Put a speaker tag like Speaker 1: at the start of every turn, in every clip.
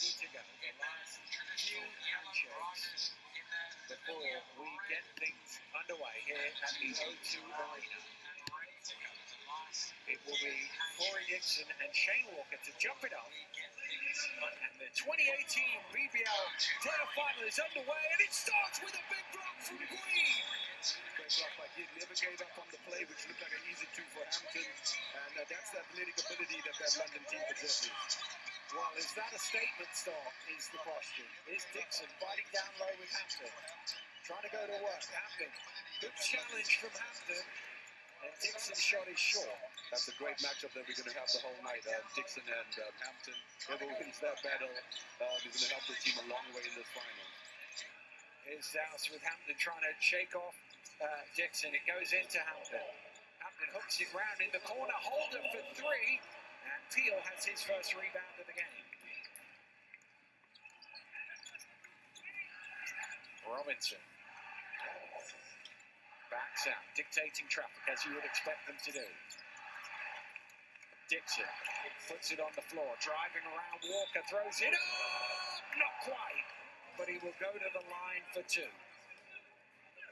Speaker 1: ready to go. The last few handshakes before we get things underway here at the O2 Arena. It will be Corey Dixon and Shane Walker to jump it off. And the 2018 BBL playoff final is underway, and it starts with a big block from Green.
Speaker 2: Great block by Gid, never gave up on the play, which looked like an easy two for Hampton. And that's the athletic ability that London team possesses.
Speaker 1: Well, is that a statement start, is the question. Is Dixon fighting down low with Hampton? Trying to go to work. Hampton, good challenge from Hampton. And Dixon's shot is short.
Speaker 2: That's a great matchup that we're going to have the whole night. Dixon and Hampton. Whoever wins that battle is going to help the team a long way in this final.
Speaker 1: Here's Dowse with Hampton trying to shake off Dixon. It goes into Hampton. Hampton hooks it round in the corner. Holder for three. And Peel has his first rebound of the game. Robinson. Backs out, dictating traffic as you would expect them to do. Dixon puts it on the floor, driving around Walker, throws it up, not quite, but he will go to the line for two.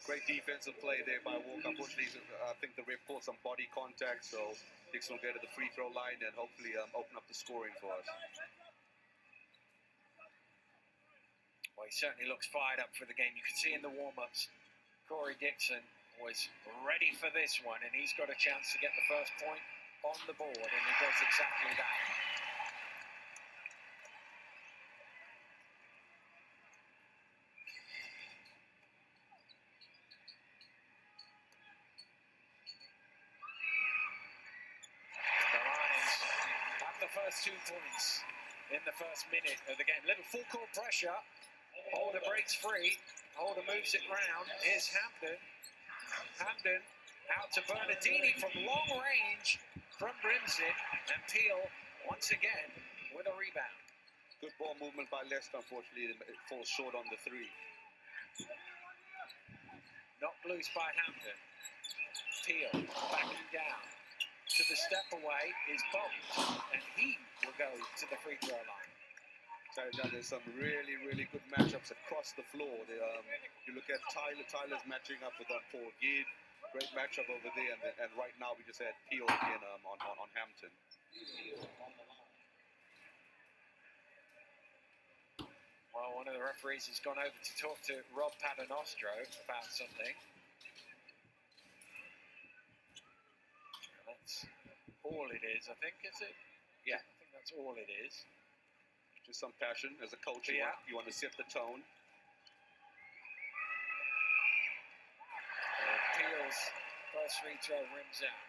Speaker 2: Great defensive play there by Walker. Unfortunately, I think the ref caught some body contact, so Dixon will go to the free throw line and hopefully open up the scoring for us.
Speaker 1: Well, he certainly looks fired up for the game. You can see in the warm-ups, Corey Dixon was ready for this one, and he's got a chance to get the first point on the board, and he does exactly that. The Lions have the first 2 points in the first minute of the game. Little full court pressure. Holder breaks free. Holder moves it round. Here's Hampton. Hampton out to Bernardini from long range, front rims it, and Peel once again with a rebound.
Speaker 2: Good ball movement by Leicester, unfortunately, it falls short on the three.
Speaker 1: Knocked loose by Hampton. Peel backing down to the step away is bumped, and he will go to the free throw line.
Speaker 2: So there's some really, really good matchups across the floor. You look at Tyler's matching up with Paul Gid. Great matchup over there. And right now we just had Peel again on Hampton.
Speaker 1: Well, one of the referees has gone over to talk to Rob Paternostro about something. That's all it is, I think, is it? Yeah, I think that's all it is.
Speaker 2: Just some passion. As a coach, you want to set the tone.
Speaker 1: Peel's first free throw rims out.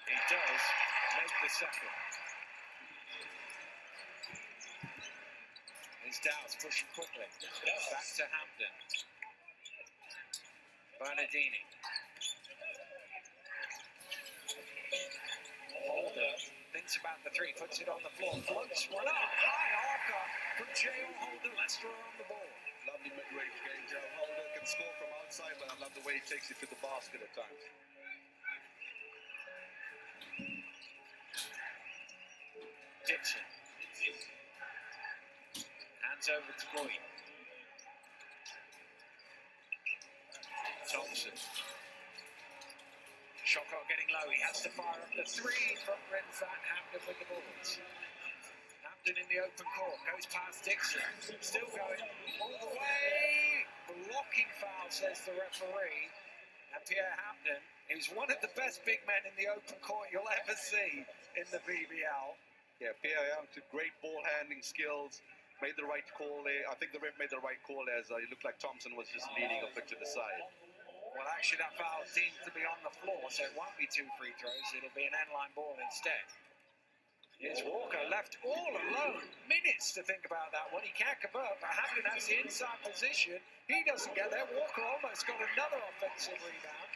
Speaker 1: He does make the second. Here's Dowse pushing quickly. Back to Hampton. Bernardini. Holder thinks about the three, puts it on the floor, floats one up. High archer from J.O. Holder. Leicester on the ball.
Speaker 2: Lovely mid-range game. J.O. Holder can score from outside, but I love the way he takes it to the basket at times.
Speaker 1: Dixon. Hands over to Boyd. Thompson. Shot clock getting low. He has to fire up the three from Renfat. Hampton with the balls. Hampton in the open court. Goes past Dixon. Still going all the way. Blocking foul, says the referee. And Pierre Hampton is one of the best big men in the open court you'll ever see in the BBL.
Speaker 2: Yeah, Pierre Hampton, great ball handling skills. Made the right call there. I think the ref made the right call as it looked like Thompson was just leaning a bit to the side.
Speaker 1: Well, actually, that foul seems to be on the floor, so it won't be 2 free throws. It'll be an end-line ball instead. Here's Walker left all alone. Minutes to think about that one. He can't convert, but Hampton has the inside position. He doesn't get there. Walker almost got another offensive rebound,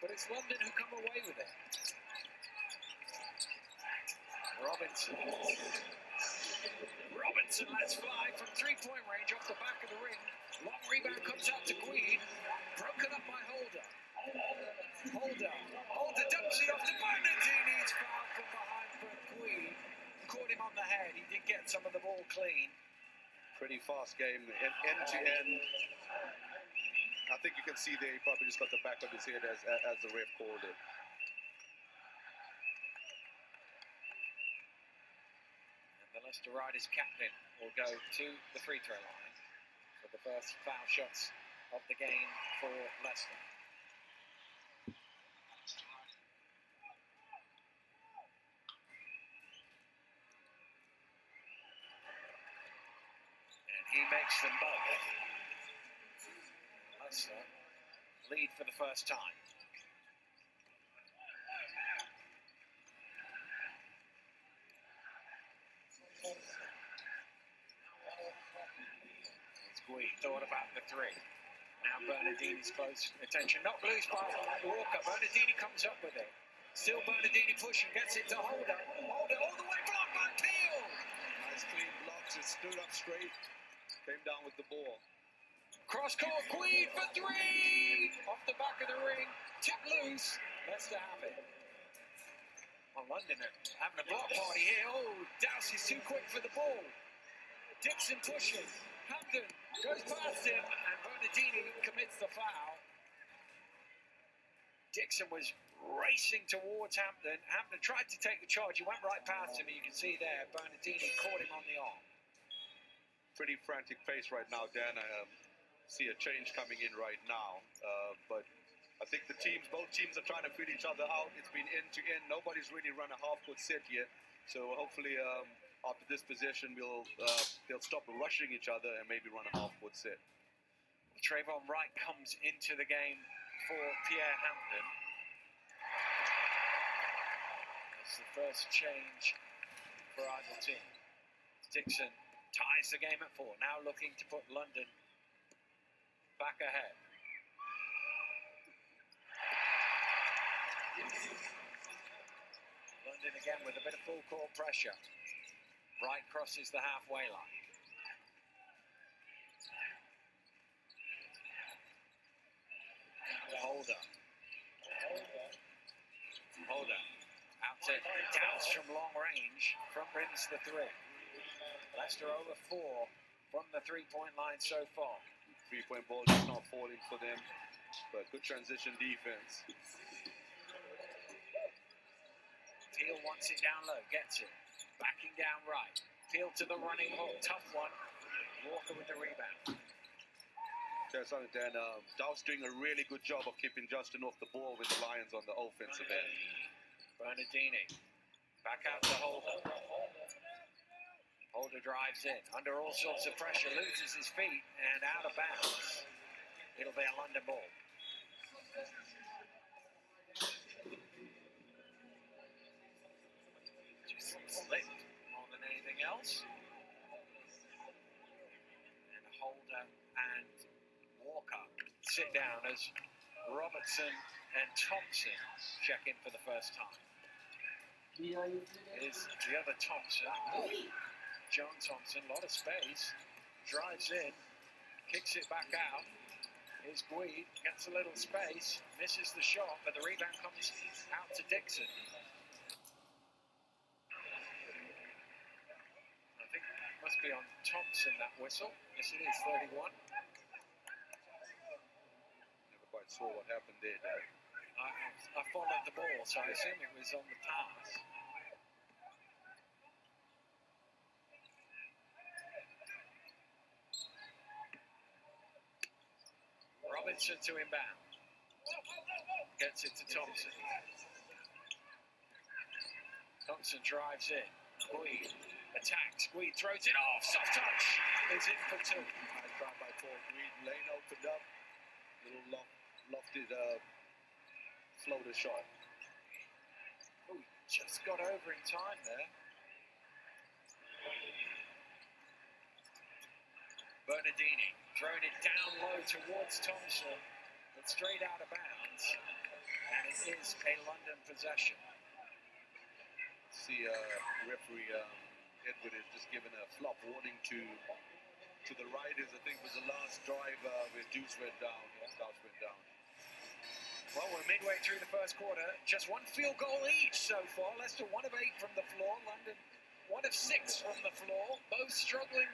Speaker 1: but it's London who come away with it. Robinson. Robinson lets fly from three-point range off the back of the ring. Long rebound comes out to Queen. Broken up by Holder. Holder dumps it off to Bernardini's foul from behind for Queen. Caught him on the head. He did get some of the ball clean.
Speaker 2: Pretty fast game, end to end. I think you can see there he probably just got the back of his head as the ref called it.
Speaker 1: And the Leicester Riders captain will go to the free throw line for the first foul shots of the game for Leicester. He makes them both. Leicester lead for the first time. Gui thought about the three. Now Bernardini's close attention. Not loose by Walker. Bernardini comes up with it. Still Bernardini pushing, gets it to Holder. Holder all the way blocked by Peel.
Speaker 2: Nice clean blocks. It stood up straight. Came down with the ball.
Speaker 1: Cross court, Queen for three! Off the back of the ring, tip loose. Leicester have it. Well, London having a block party here. Oh, Dowse is too quick for the ball. Dixon pushing. Hampton goes past him, and Bernardini commits the foul. Dixon was racing towards Hampton. Hampton tried to take the charge. He went right past him, and you can see there, Bernardini caught him on the arm.
Speaker 2: Pretty frantic pace right now, Dan. I see a change coming in right now, but I think both teams are trying to fit each other out. It's been end to end. Nobody's really run a half-court set yet, so hopefully after this possession, they'll stop rushing each other and maybe run a half-court set.
Speaker 1: Trayvon Wright comes into the game for Pierre Hampton. It's the first change for either team. Dixon ties the game at 4, now looking to put London back ahead. London again with a bit of full court pressure. Wright crosses the halfway line. Holder out to Dowse from long range. Front rims the three. Leicester over 4 from the three-point line so far.
Speaker 2: Three-point ball just not falling for them, but good transition defense.
Speaker 1: Peel wants it down low, gets it. Backing down right. Peel to the running hook, tough one. Walker with the rebound.
Speaker 2: There's something, Dan. Dowse doing a really good job of keeping Justin off the ball with the Lions on the offensive end.
Speaker 1: Bernardini back out to Holder. Holder drives in, under all sorts of pressure, loses his feet, and out of bounds. It'll be a London ball. Just slipped more than anything else. And Holder and Walker sit down as Robertson and Thompson check in for the first time. Is the other Thompson. John Thompson, a lot of space, drives in, kicks it back out. Here's Gui, gets a little space, misses the shot, but the rebound comes out to Dixon. I think it must be on Thompson, that whistle. Yes, it is, 31.
Speaker 2: Never quite saw what happened there, Dan.
Speaker 1: I followed the ball, so I assume it was on the pass. Robinson to inbound. Gets it to Thompson. Thompson drives in. Gui attacks. Gui throws it off. Soft touch. Is in for 2.
Speaker 2: Nice try by Paul Green. Lane opened up. Little lofted floater shot.
Speaker 1: Oh, just got over in time there. Bernardini throwing it down low towards Thompson, but straight out of bounds, and it is a London possession.
Speaker 2: See, referee Edward has just given a flop warning to the Riders. I think was the last drive where Deuce went down. Dowse went down.
Speaker 1: Well, we're midway through the first quarter. Just one field goal each so far. Leicester 1 of 8 from the floor. London 1 of 6 from the floor. Both struggling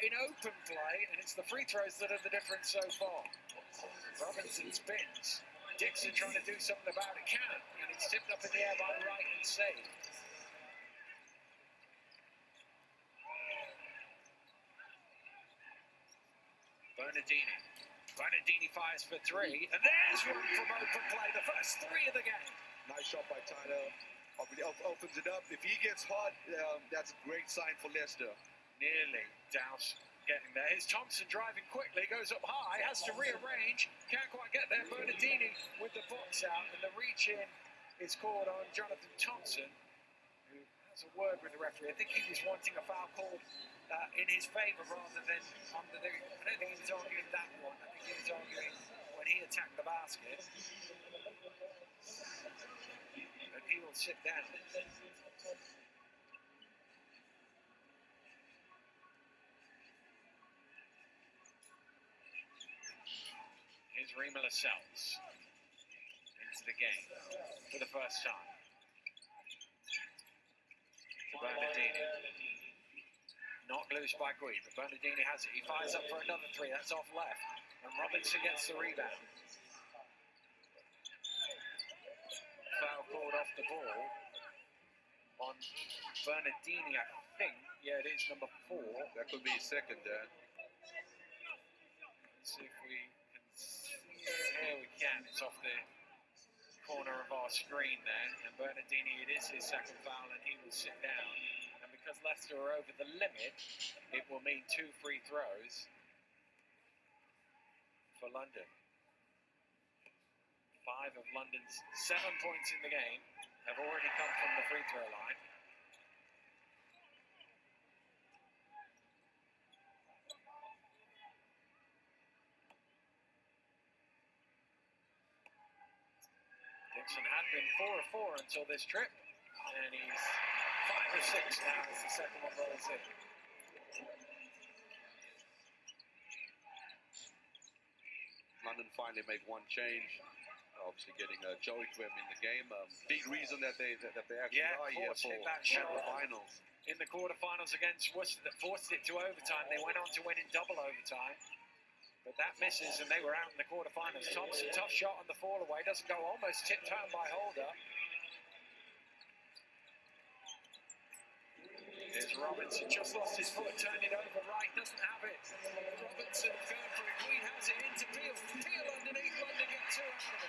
Speaker 1: in open play, and it's the free throws that are the difference so far. Robinson spins. Dixon trying to do something about it, can't, and it's tipped up in the air by Wright and saved. Bernardini fires for 3, and there's one from open play, the first 3 of the game.
Speaker 2: Nice shot by Tyler. Opens it up. If he gets hot, that's a great sign for Leicester.
Speaker 1: Nearly Douse getting there. Here's Thompson driving quickly, goes up high, has to rearrange, can't quite get there. Bernardini with the box out, and the reach in is called on Jonathan Thompson, who has a word with the referee. I think he was wanting a foul called in his favour rather than under the. I don't think he was arguing that one. I think he was arguing when he attacked the basket. And he will sit down. Here's Rima Lascelles into the game for the first time. To Bernardini. Knocked loose by Gui, but Bernardini has it. He fires up for another 3. That's off left. And Robinson gets the rebound. Foul called off the ball on Bernardini, I think. Yeah, it is number 4.
Speaker 2: That could be his second there.
Speaker 1: Let's see if we can see it. Here we can. It's off the corner of our screen there. And Bernardini, it is his second foul, and he will sit down. And because Leicester are over the limit, it will mean 2 free throws for London. 5 of London's 7 points in the game have already come from the free throw line. Dixon had been 4 of 4 until this trip, and he's 5 of 6 now as the second one rolls in.
Speaker 2: London finally make one change. Obviously getting Joey Quim in the game. Big reason that they actually are here for the finals.
Speaker 1: In the quarterfinals against Worcester that forced it to overtime. They went on to win in double overtime. But that misses, and they were out in the quarterfinals. Thompson, tough shot on the fall away. Doesn't go, almost tipped home by Holder. Here's Robinson, just lost his foot, turned it over right, doesn't have it. Robinson going for it, Queen has it into Peel. Peel underneath, London get 2 out of it.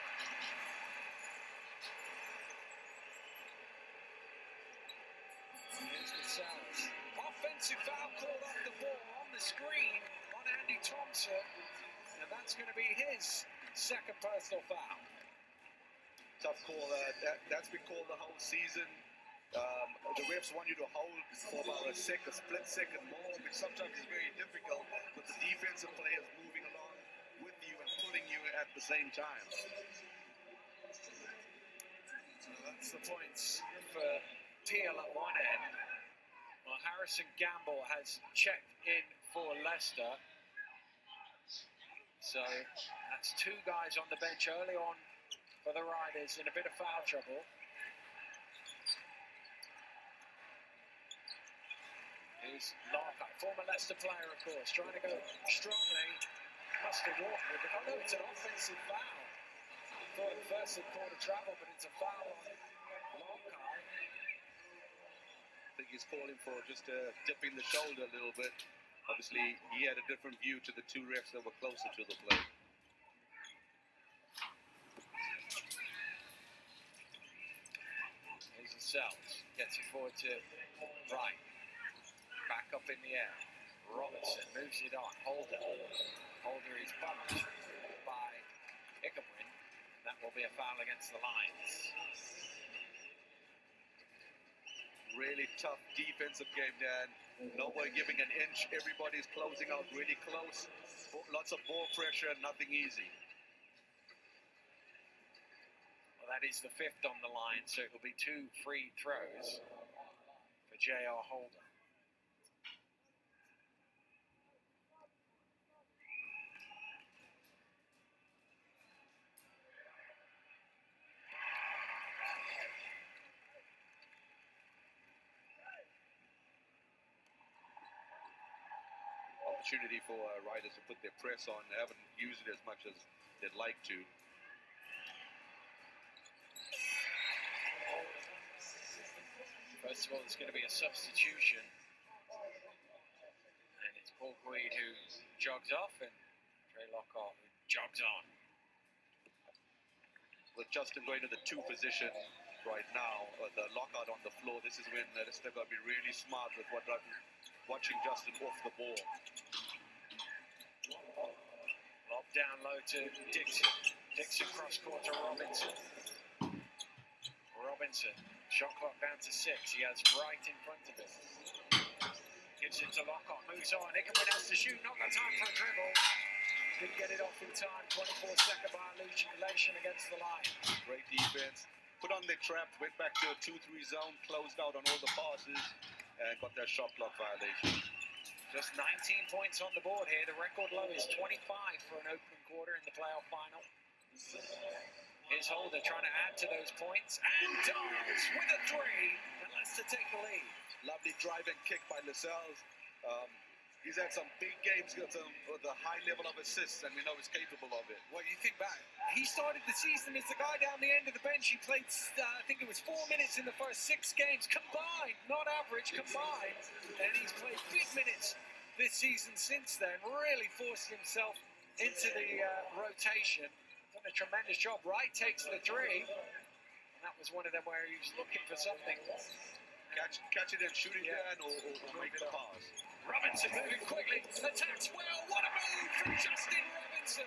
Speaker 1: Here's Lascelles. Offensive foul called off the ball on the screen on Andy Thompson. And that's going to be his second personal foul.
Speaker 2: Tough call. That's been called the whole season. The refs want you to hold for about a split second more, which sometimes is very difficult with the defensive players moving along with you and pulling you at the same time.
Speaker 1: So that's the points for Peel at one end. Well, Harrison Gamble has checked in for Leicester. So that's 2 guys on the bench early on for the Riders in a bit of foul trouble. Here's Lockhart, former Leicester player, of course, trying to go strongly. Must have walked with it. Oh no, it's an offensive foul. I thought at first it called a travel, but it's a foul on Lockhart.
Speaker 2: I think he's calling for just dipping the shoulder a little bit. Obviously, he had a different view to the 2 refs that were closer to the play.
Speaker 1: Here's Lascelles, gets it forward to Wright. Back up in the air. Robinson moves it on. Holder is bumped by Ickamwin. That will be a foul against the Lions.
Speaker 2: Really tough defensive game, Dan. Nobody giving an inch. Everybody's closing out really close. Lots of ball pressure, nothing easy.
Speaker 1: Well, that is the 5th on the line, so it will be 2 free throws for J.R. Holder.
Speaker 2: opportunity for riders to put their press on. They haven't used it as much as they'd like to.
Speaker 1: First of all, there's going to be a substitution. And it's Paul Guide who jogs off and Trey Lockhart who jogs on.
Speaker 2: With Justin going to the 2 position right now, the Lockhart on the floor, this is when they've got to be really smart with watching Justin off the ball.
Speaker 1: Lob down low to Dixon. Dixon cross court to Robinson. Robinson, shot clock down to 6. He has right in front of him. Gives it to Lockhart, moves on. Hickman has to shoot, not got time for a dribble. Didn't get it off in time. 24-second violation against the line.
Speaker 2: Great defense. Put on their trap, went back to a 2-3 zone, closed out on all the passes, and got that shot clock violation.
Speaker 1: Just 19 points on the board here. The record low is 25 for an opening quarter in the playoff final. Here's Holder trying to add to those points, and does with a 3, and Leicester take the lead.
Speaker 2: Lovely drive and kick by Lascelles. He's had some big games, got with a high level of assists, and we know he's capable of it.
Speaker 1: Well, you think back, he started the season as the guy down the end of the bench. He played, I think it was 4 minutes in the first 6 games combined, not average, combined. And he's played big minutes this season since then, really forced himself into the rotation. Done a tremendous job. Wright takes the 3, and that was one of them where he was looking for something.
Speaker 2: Catch it and shoot it down or make the pass.
Speaker 1: Robinson moving quickly, attacks well. What a move from Justin Robinson!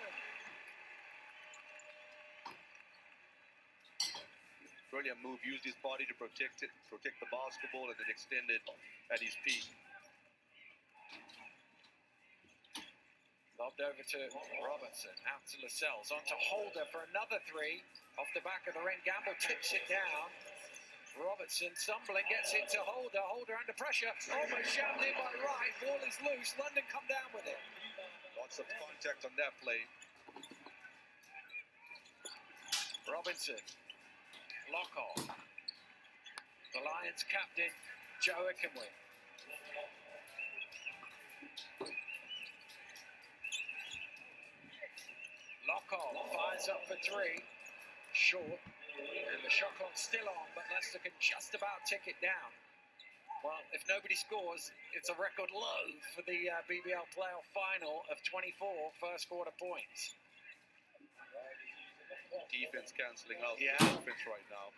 Speaker 2: Brilliant move. Used his body to protect the basketball, and then extended at his peak.
Speaker 1: Lobbed over to Robinson, out to Lascelles, on to Holder for another 3. Off the back of the ring, Gamble tips it down. Robertson stumbling, gets it to Holder. Holder under pressure, almost shoved in by Wright. Ball is loose. London come down with it.
Speaker 2: Lots of contact on that play.
Speaker 1: Robinson, Lockhart. The Lions captain, Joe Ickenway. Lockhart fires up for 3. Short. And the shot clock's still on, but Leicester can just about tick it down. Well, if nobody scores, it's a record low for the BBL playoff final of 24 first quarter points.
Speaker 2: Defense cancelling out
Speaker 1: Yeah.
Speaker 2: the offense right now.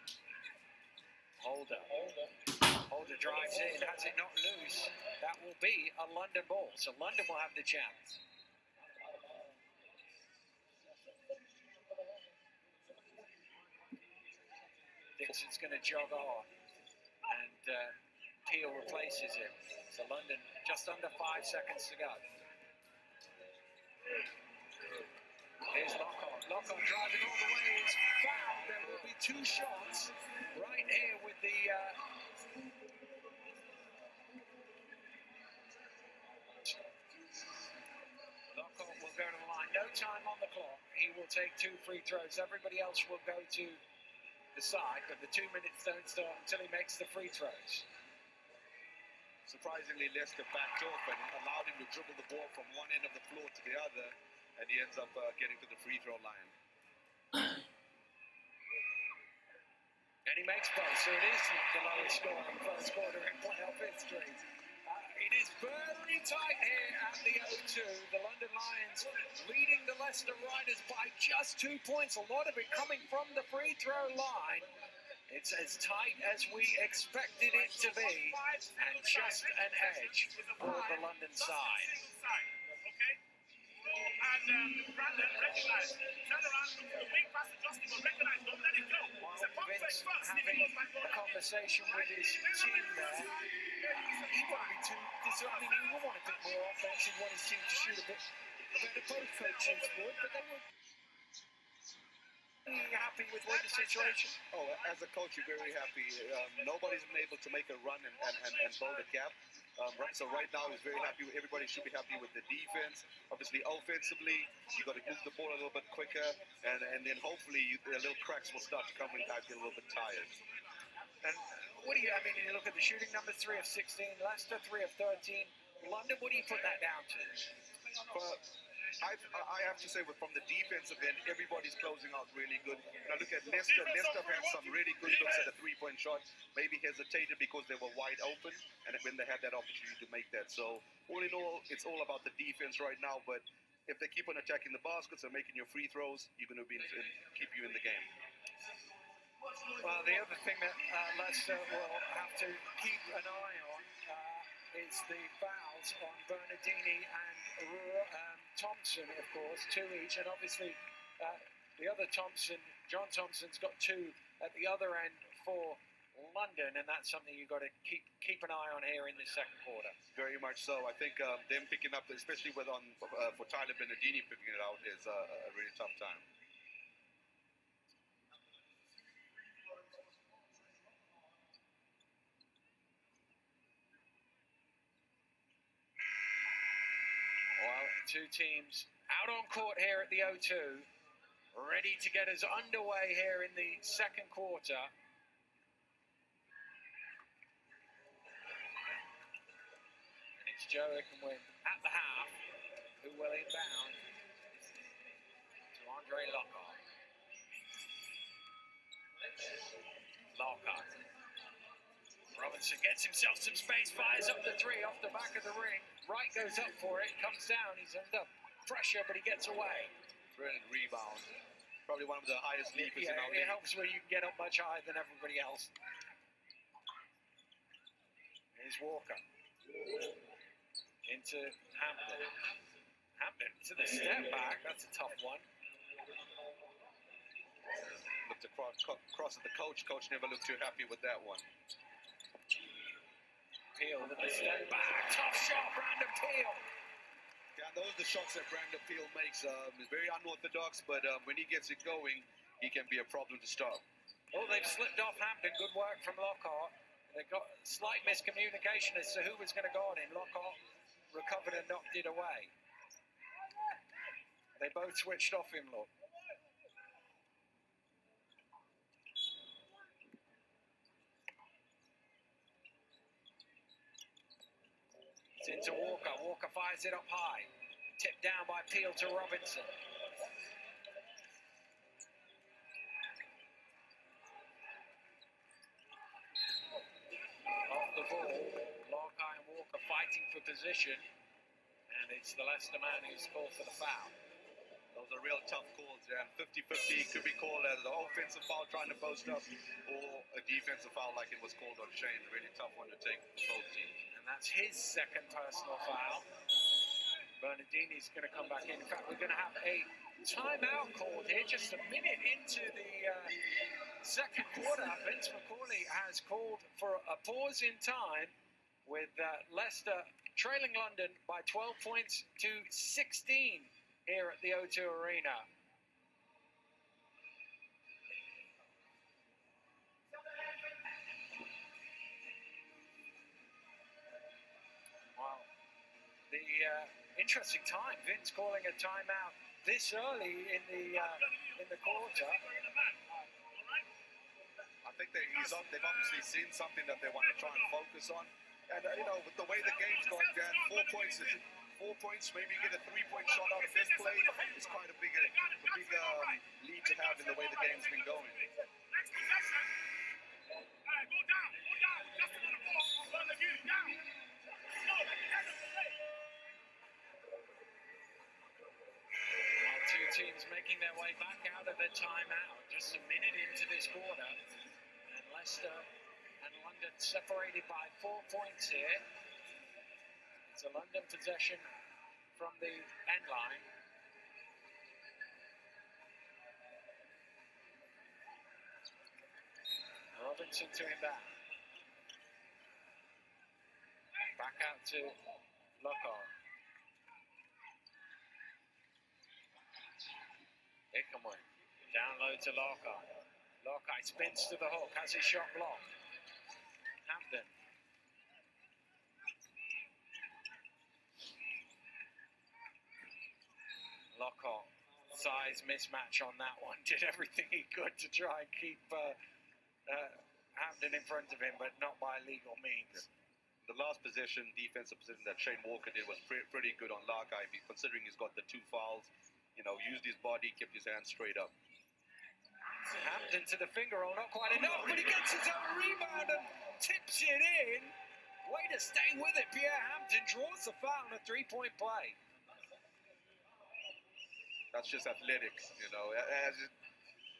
Speaker 1: Holder drives in, has it not loose. That will be a London ball, so London will have the chance. Dixon's going to jog on, and Peel replaces him. So London just under 5 seconds to go. Here's Lockhart. Lockhart driving all the way is fouled. There will be 2 shots right here with the... Lockhart will go to the line. No time on the clock. He will take 2 free throws. Everybody else will go to the side, but the 2 minutes don't start until he makes the free throws.
Speaker 2: Surprisingly, Leicester backed off and allowed him to dribble the ball from one end of the floor to the other, and he ends up getting to the free throw line.
Speaker 1: And he makes both, so it is the lowest scoring first quarter in playoff history. It is very tight here at the O2. The London Lions leading the Leicester Riders by just 2 points. A lot of it coming from the free throw line. It's as tight as we expected it to be, and just an edge for the London side.
Speaker 3: And Brandon recognized, turn around, look for the wing pass to Justin, but recognized, don't let it go. It's a pump fake first,
Speaker 1: Having a conversation with his team there, he wanted to, I mean, he would want a bit more offense, he wanted his team to shoot a bit better. Both coaches would, but they were happy with the situation.
Speaker 2: Oh, as a coach, you're very happy. Nobody's been able to make a run and build a gap. So right now, he's very happy. Everybody should be happy with the defense. Obviously, offensively, you got to move the ball a little bit quicker, and then hopefully the little cracks will start to come when guys get a little bit tired.
Speaker 1: And what do you? I mean, you look at the shooting numbers: 3 of 16. Leicester 3 of 13. London, what do you put that down to?
Speaker 2: But I have to say, from the defensive end, everybody's closing out really good. Now look at Leicester. Leicester had some really good looks at a three-point shot. Maybe hesitated because they were wide open, and when they had that opportunity to make that. So all in all, it's all about the defense right now. But if they keep on attacking the baskets and making your free throws, you're going to keep you in the game.
Speaker 1: Well, the other thing that Leicester will have to keep an eye on is the fouls on Bernardini and Thompson, of course, 2 each, and obviously the other Thompson, John Thompson's got 2 at the other end for London, and that's something you've got to keep an eye on here in the second quarter.
Speaker 2: Very much so. I think them picking up, especially for Tyler Bernardini picking it out, is a really tough time.
Speaker 1: Well, 2 teams out on court here at the O2, ready to get us underway here in the second quarter. And it's Joe Ickenwin at the half, who will inbound to Andre Lockhart. Lockhart. Robinson gets himself some space, fires up the 3 off the back of the ring. Wright goes up for it, comes down, he's under pressure, but he gets away.
Speaker 2: Brilliant rebound. Probably one of the highest leapers in our league.
Speaker 1: It helps when you can get up much higher than everybody else. Here's Walker. Into Hampton. Hampton to the step back, that's a tough one.
Speaker 2: Looked across at the coach. Coach never looked too happy with that one.
Speaker 1: Peel with the step back. Tough shot, Brandon Peel.
Speaker 2: Yeah, those are the shots that Brandon Peel makes. He's very unorthodox, but when he gets it going, he can be a problem to stop.
Speaker 1: Oh, they've slipped off Hampton. Good work from Lockhart. They got slight miscommunication as to who was going to guard him. Lockhart recovered and knocked it away. They both switched off him, look. It's into Walker. Walker fires it up high. Tipped down by Peel to Robinson. Off the ball, Larkai and Walker fighting for position. And it's the Leicester man who's called for the foul.
Speaker 2: Those are real tough calls, and 50-50 could be called as an offensive foul trying to post up or a defensive foul like it was called on Shane. A really tough one to take for both teams.
Speaker 1: And that's his second personal foul. Bernardini's going to come back in. In fact, we're going to have a timeout called here just a minute into the second quarter. Vince McCauley has called for a pause in time with Leicester trailing London by 12 points to 16 here at the O2 Arena. Wow. The interesting time, Vince calling a timeout this early in the quarter.
Speaker 2: I think they've obviously seen something that they want to try and focus on. And, with the way the game's going down, 4 points, maybe you get a 3-point shot out of this play. It's quite a big lead to have in the way the game's been going.
Speaker 3: Next possession. Go down. Just another ball. Well, the view down. No, at the end of the day.
Speaker 1: Well, 2 teams making their way back out of their timeout. Just a minute into this quarter. And Leicester and London separated by 4 points here. It's a London possession from the end line. Robinson to him back. Back out to Lockhart. Ickenwin. Down low to Lockhart. Lockhart spins to the hook, has his shot blocked. Hampton. Lockhart, size mismatch on that one. Did everything he could to try and keep Hampton in front of him, but not by legal means.
Speaker 2: the last possession, defensive position that Shane Walker did was pretty good on Larkai, considering he's got the 2 fouls. You know, used his body, kept his hands straight up.
Speaker 1: Hampton to the finger roll, not quite enough, but he gets his own rebound and tips it in. Way to stay with it, Pierre Hampton draws the foul on a 3-point play.
Speaker 2: That's just athletics, you know. As his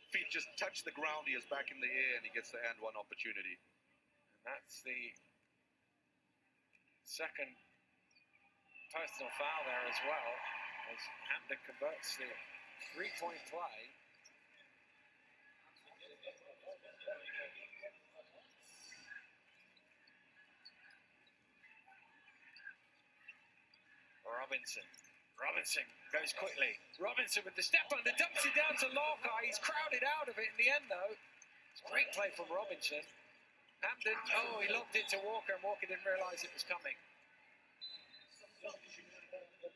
Speaker 2: feet just touch the ground, he is back in the air and he gets the and one opportunity.
Speaker 1: And that's the second personal foul there as well, as Hampton converts the 3-point play. Robinson goes quickly. Robinson with the step under, dumps it down to Larkai. He's crowded out of it in the end, though. It's a great play from Robinson. Hampton, he lobbed it to Walker, and Walker didn't realise it was coming.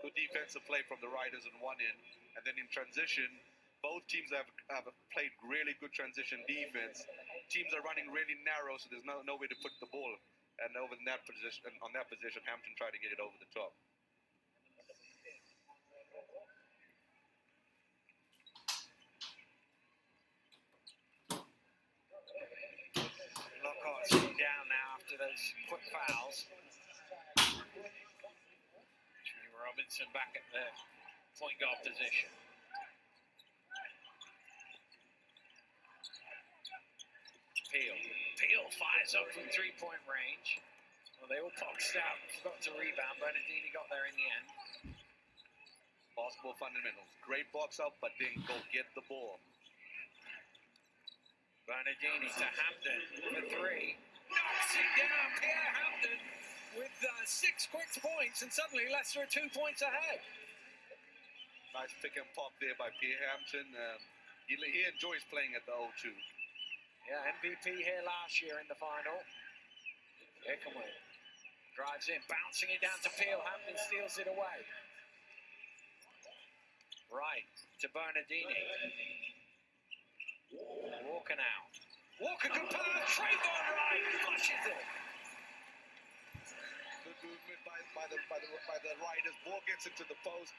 Speaker 2: Good defensive play from the Riders on one end, and then in transition, both teams have played really good transition defense. Teams are running really narrow, so there's nowhere to put the ball. And over in that position, Hampton tried to get it over the top.
Speaker 1: Lockhart's down now after those quick fouls. Robinson back at the point guard position. Peel fires up from 3-point range. Well, they all boxed out, forgot to rebound. Bernardini got there in the end.
Speaker 2: Basketball fundamentals. Great box up, but then go get the ball.
Speaker 1: Bernardini to Hampton for 3. Knocks it down. Pierre Hampton with 6 quick points, and suddenly Leicester are 2 points ahead.
Speaker 2: Nice pick and pop there by Pierre Hampton. He enjoys playing at the O2.
Speaker 1: Yeah, MVP here last year in the final. Hickenway drives in, bouncing it down to Peel. Hampton steals it away. Right to Bernardini. Walker now. Walker can pass. Trayvon Wright flushes it.
Speaker 2: Good movement by the Riders. Ball gets into the post.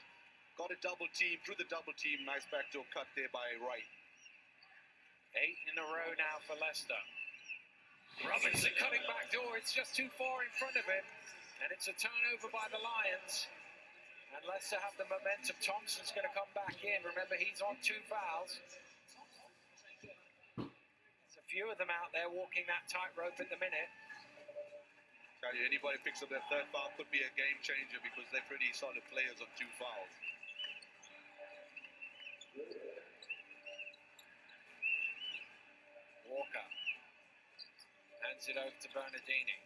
Speaker 2: Got a double team. Through the double team. Nice backdoor cut there by Wright.
Speaker 1: 8 in a row now for Leicester. Robinson cutting back door. It's just too far in front of him. And it's a turnover by the Lions. And Leicester have the momentum. Thompson's going to come back in. Remember, he's on 2 fouls. There's a few of them out there walking that tightrope at the minute.
Speaker 2: Tell you, anybody picks up that 3rd foul could be a game changer because they're pretty solid players on 2 fouls.
Speaker 1: Walker hands it over to Bernardini.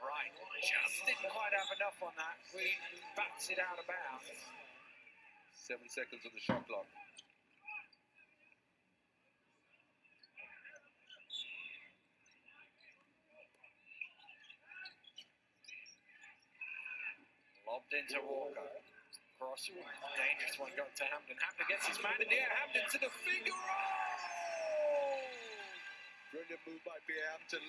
Speaker 1: Right, just didn't quite have enough on that. We bats it out of bounds.
Speaker 2: 7 seconds on the shot clock.
Speaker 1: Lobbed into Walker. Cross, dangerous one, got to Hampton. Hampton gets his man in the air. Hampton to the finger.
Speaker 2: Brilliant move by Pierre Hampton.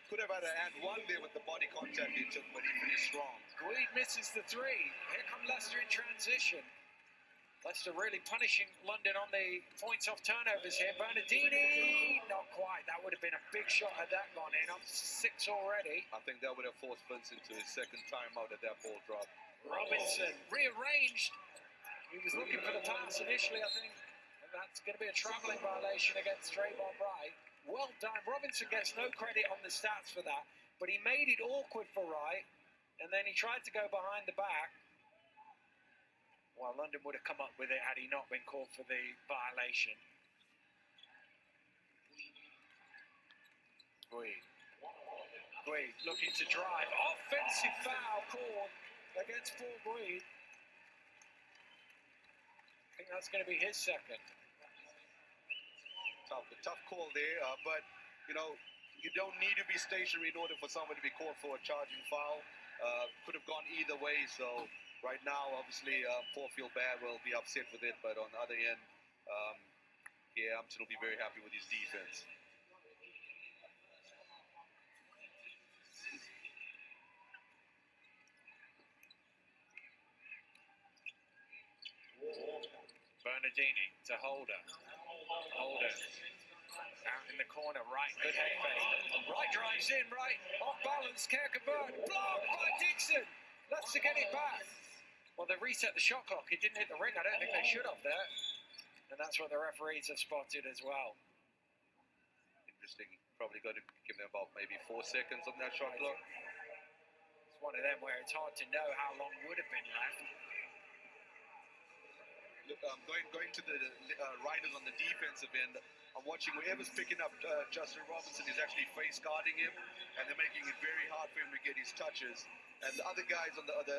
Speaker 2: Could have had an and one there with the body contact he took, but he finished strong.
Speaker 1: Guid misses the 3. Here come Leicester in transition. Leicester really punishing London on the points off turnovers here. Bernardini, not quite. That would have been a big shot had that gone in. Up 6 already.
Speaker 2: I think that would have forced Vince into his 2nd timeout at that ball drop.
Speaker 1: Robinson rearranged. He was looking for the pass initially, I think. And that's going to be a travelling violation against Trayvon Wright. Well done. Robinson gets no credit on the stats for that, but he made it awkward for Wright, and then he tried to go behind the back. Well, London would have come up with it had he not been called for the violation. Guid looking to drive. Offensive foul called against Paul Guid. I think that's going to be his 2nd.
Speaker 2: Tough call there, but you know, you don't need to be stationary in order for someone to be called for a charging foul. Could have gone either way, so right now, obviously, Paul feel bad, will be upset with it, but on the other end, Hampton will be very happy with his defense.
Speaker 1: Bernardini to Holder. Holder out in the corner, right, good head fake. Right drives in, right, off balance, can't convert. Blocked by Dixon. Leicester get it back. Well, they reset the shot clock. It didn't hit the ring. I don't think they should have there. And that's what the referees have spotted as well.
Speaker 2: Interesting. Probably got to give them about maybe 4 seconds on that shot clock.
Speaker 1: It's one of them where it's hard to know how long would have been left.
Speaker 2: Look, going to the riders on the defensive end, I'm watching whoever's picking up Justin Robinson is actually face guarding him, and they're making it very hard for him to get his touches. And the other guys on the other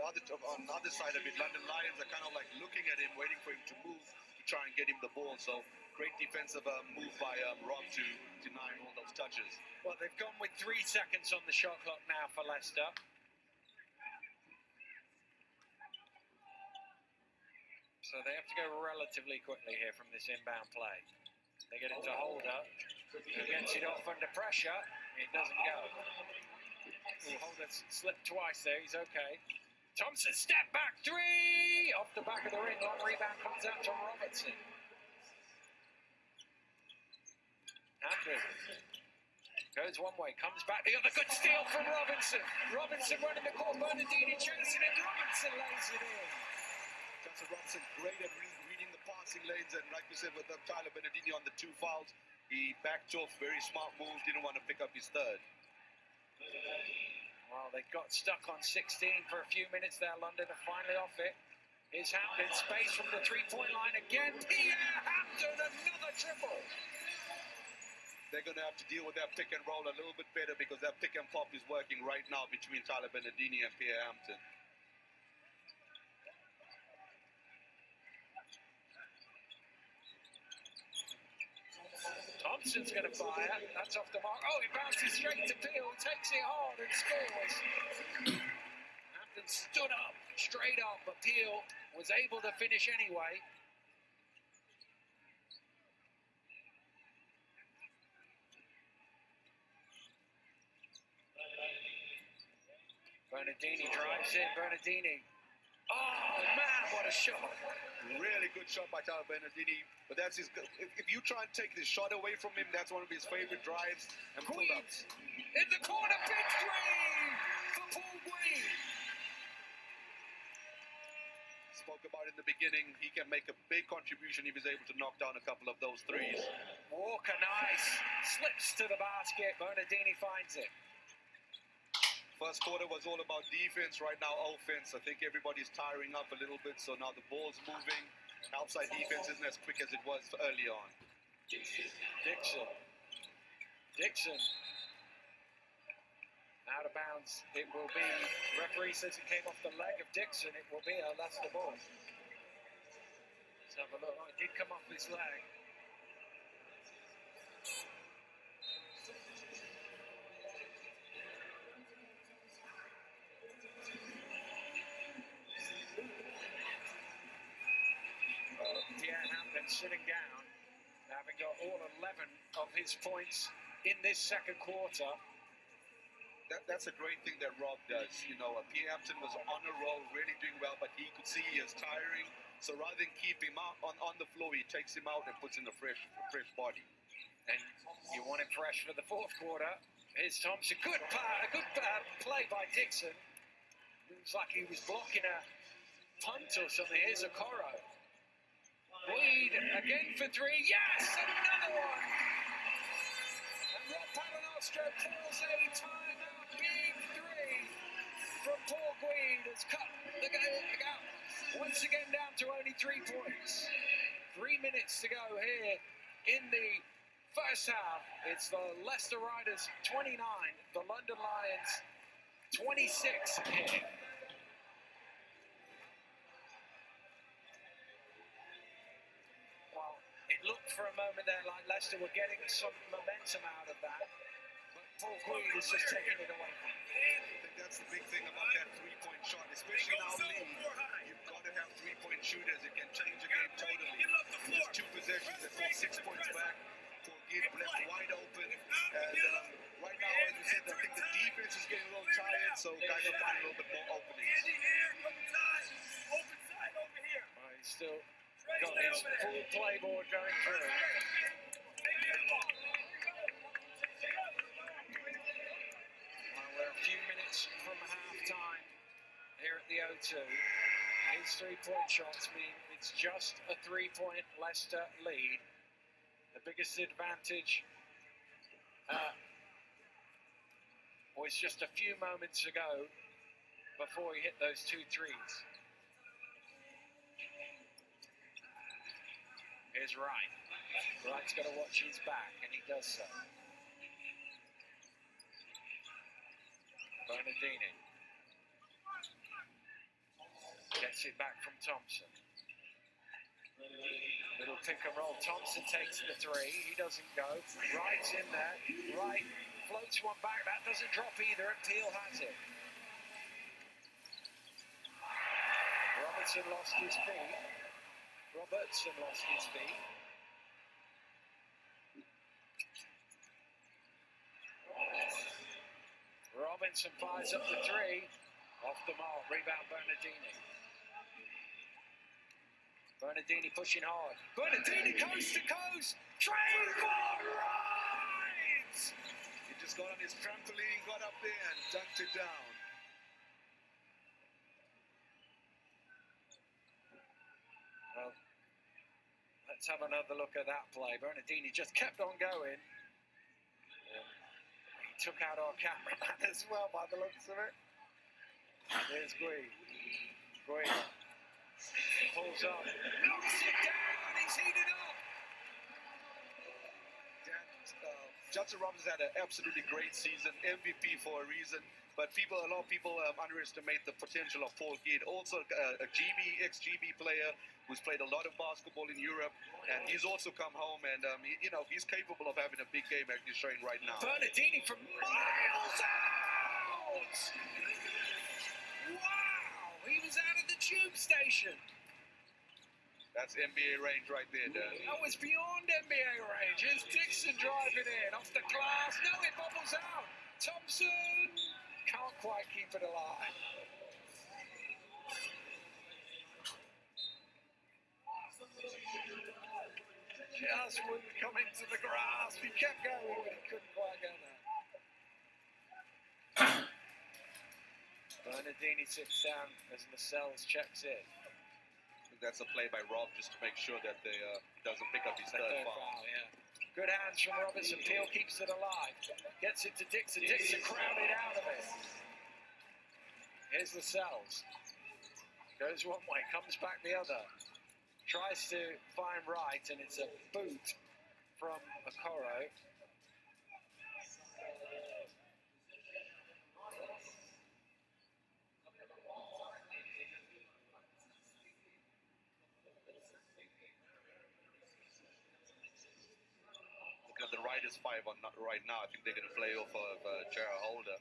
Speaker 2: side of it, London Lions, are kind of like looking at him, waiting for him to move to try and get him the ball. So great defensive move by Rob to deny all those touches.
Speaker 1: Well, they've gone with 3 seconds on the shot clock now for Leicester. So they have to go relatively quickly here from this inbound play. They get it to Holder, who gets it off under pressure. It doesn't go. Ooh, Holder slipped twice there, he's okay. Thompson, step back three! Off the back of the ring, long rebound comes out to Robertson. Hampton goes one way, comes back the other, good steal from Robinson. Robinson running the court, Bernardini chasing it, Robinson lays it in.
Speaker 2: Justin Robinson great at reading the passing lanes, and like we said with Tyler Bernardini on the 2 fouls, he backed off, very smart move, didn't want to pick up his third.
Speaker 1: Well, they got stuck on 16 for a few minutes there. London are finally off it. Here's Hampton, space from the 3-point line again. Pierre Hampton, another triple.
Speaker 2: They're going to have to deal with that pick and roll a little bit better, because that pick and pop is working right now between Tyler Bernardini and Pierre Hampton.
Speaker 1: Thompson's going to fire. That's off the mark. Oh, he bounces straight to Peel. Takes it hard and scores. Hampton stood up, straight up, but Peel was able to finish anyway. Bernardini drives in. Bernardini. Oh, man, what a shot.
Speaker 2: Really good shot by Tyler Bernardini, but that's his. If you try and take this shot away from him, that's one of his favorite drives and pull-ups.
Speaker 1: In the corner, big three for Paul Green.
Speaker 2: Spoke about in the beginning, he can make a big contribution if he's able to knock down a couple of those threes.
Speaker 1: Walker, nice. Slips to the basket. Bernardini finds it.
Speaker 2: First quarter was all about defense, right now offense. I think everybody's tiring up a little bit, so now the ball's moving. Outside defense isn't as quick as it was early on.
Speaker 1: Dixon. Out of bounds. It will be, referee says it came off the leg of Dixon. It will be a Leicester ball. Let's have a look. Oh, it did come off his leg. Pierre Hampton sitting down, having got all 11 of his points in this second quarter.
Speaker 2: That's a great thing that Rob does. You know, Pierre Hampton was on a roll, really doing well, but he could see he is tiring. So rather than keep him out on the floor, he takes him out and puts in a fresh body.
Speaker 1: And you want him fresh for the fourth quarter. Here's Thompson. Good play by Dixon. Looks like he was blocking a punt or something. Here's Okoro. Weed again for three. Yes, another one. And Rob Palinostro calls a timeout. Big three from Paul Weed has cut the game out. Once again down to only 3 points. 3 minutes to go here in the first half. It's the Leicester Riders 29, the London Lions 26 here. It looked for a moment there like Leicester were getting some momentum out of that, but Paul Queen is just taking it away from him.
Speaker 2: I think that's the big thing about that three-point shot, especially in our league. You've got to have three-point shooters. It can change the game totally. There's 2 possessions that fall 6 points back. Paul Gibb left wide open. And right now, as we said, I think the defense is getting a little tired, so guys are finding a little bit more openings.
Speaker 1: He's still got his full playboard going through. Well, we're a few minutes from half-time here at the O2. His three-point shots mean it's just a three-point Leicester lead. The biggest advantage was just a few moments ago before he hit those 2 threes. Here's Wright. Wright's got to watch his back, and he does so. Bernardini gets it back from Thompson. Little pick and roll. Thompson takes the 3. He doesn't go. Wright's in there. Wright floats one back. That doesn't drop either, and Peel has it. Robertson lost his feet. Robinson fires up the 3. Off the mark. Rebound Bernardini. Bernardini pushing hard. Bernardini coast to coast. Trayvon Wright!
Speaker 2: He just got on his trampoline, got up there and dunked it down.
Speaker 1: Well, let's have another look at that play. Bernardini just kept on going. He took out our cameraman as well by the looks of it. There's Gui. Pulls up. Knocks it down. He's heated up.
Speaker 2: Johnson Robinson had an absolutely great season, MVP for a reason. But a lot of people underestimate the potential of Paul Geed. Also a ex-GB player who's played a lot of basketball in Europe, and he's also come home, and he's capable of having a big game, like he's showing right now.
Speaker 1: Bernardini from miles out. Wow, he was out of the tube station.
Speaker 2: That's NBA range right there, Dan.
Speaker 1: That was beyond NBA range. Here's Dixon driving in off the glass. No, it bubbles out. Thompson can't quite keep it alive. Just wouldn't come into the grasp. He kept going, but he couldn't quite get there. Bernardini sits down as Lascelles checks in.
Speaker 2: That's a play by Rob just to make sure that he doesn't pick up his third foul.
Speaker 1: Yeah. Good hands from Robinson. Peel keeps it alive. Gets it to Dixon. Dixon crowded out of it. Here's Lascelles. Goes one way, comes back the other. Tries to find Wright, and it's a boot from Okoro.
Speaker 2: The Riders 5 on right now. I think they're going to play off of Jarrah Holder.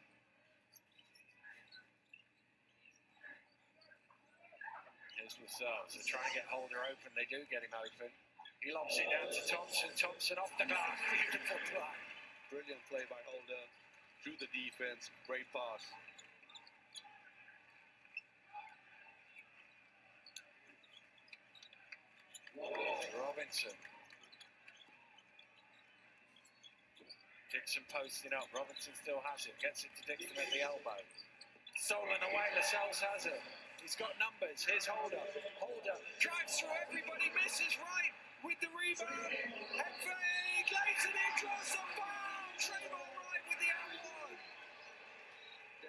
Speaker 1: Here's Lascelles. They're trying to get Holder open. They do get him open. He lobs it down to Thompson. Thompson off the glass. Beautiful play.
Speaker 2: Brilliant play by Holder. Through the defense. Great pass.
Speaker 1: Robinson. Dixon posting up. Robinson still has it. Gets it to Dixon at the elbow. Stolen away. Lascelles has it. He's got numbers. Here's Holder. Holder drives through everybody. Misses right with the rebound. Head fake. Lays it in. Draws the foul. Trayvon Wright with the and one.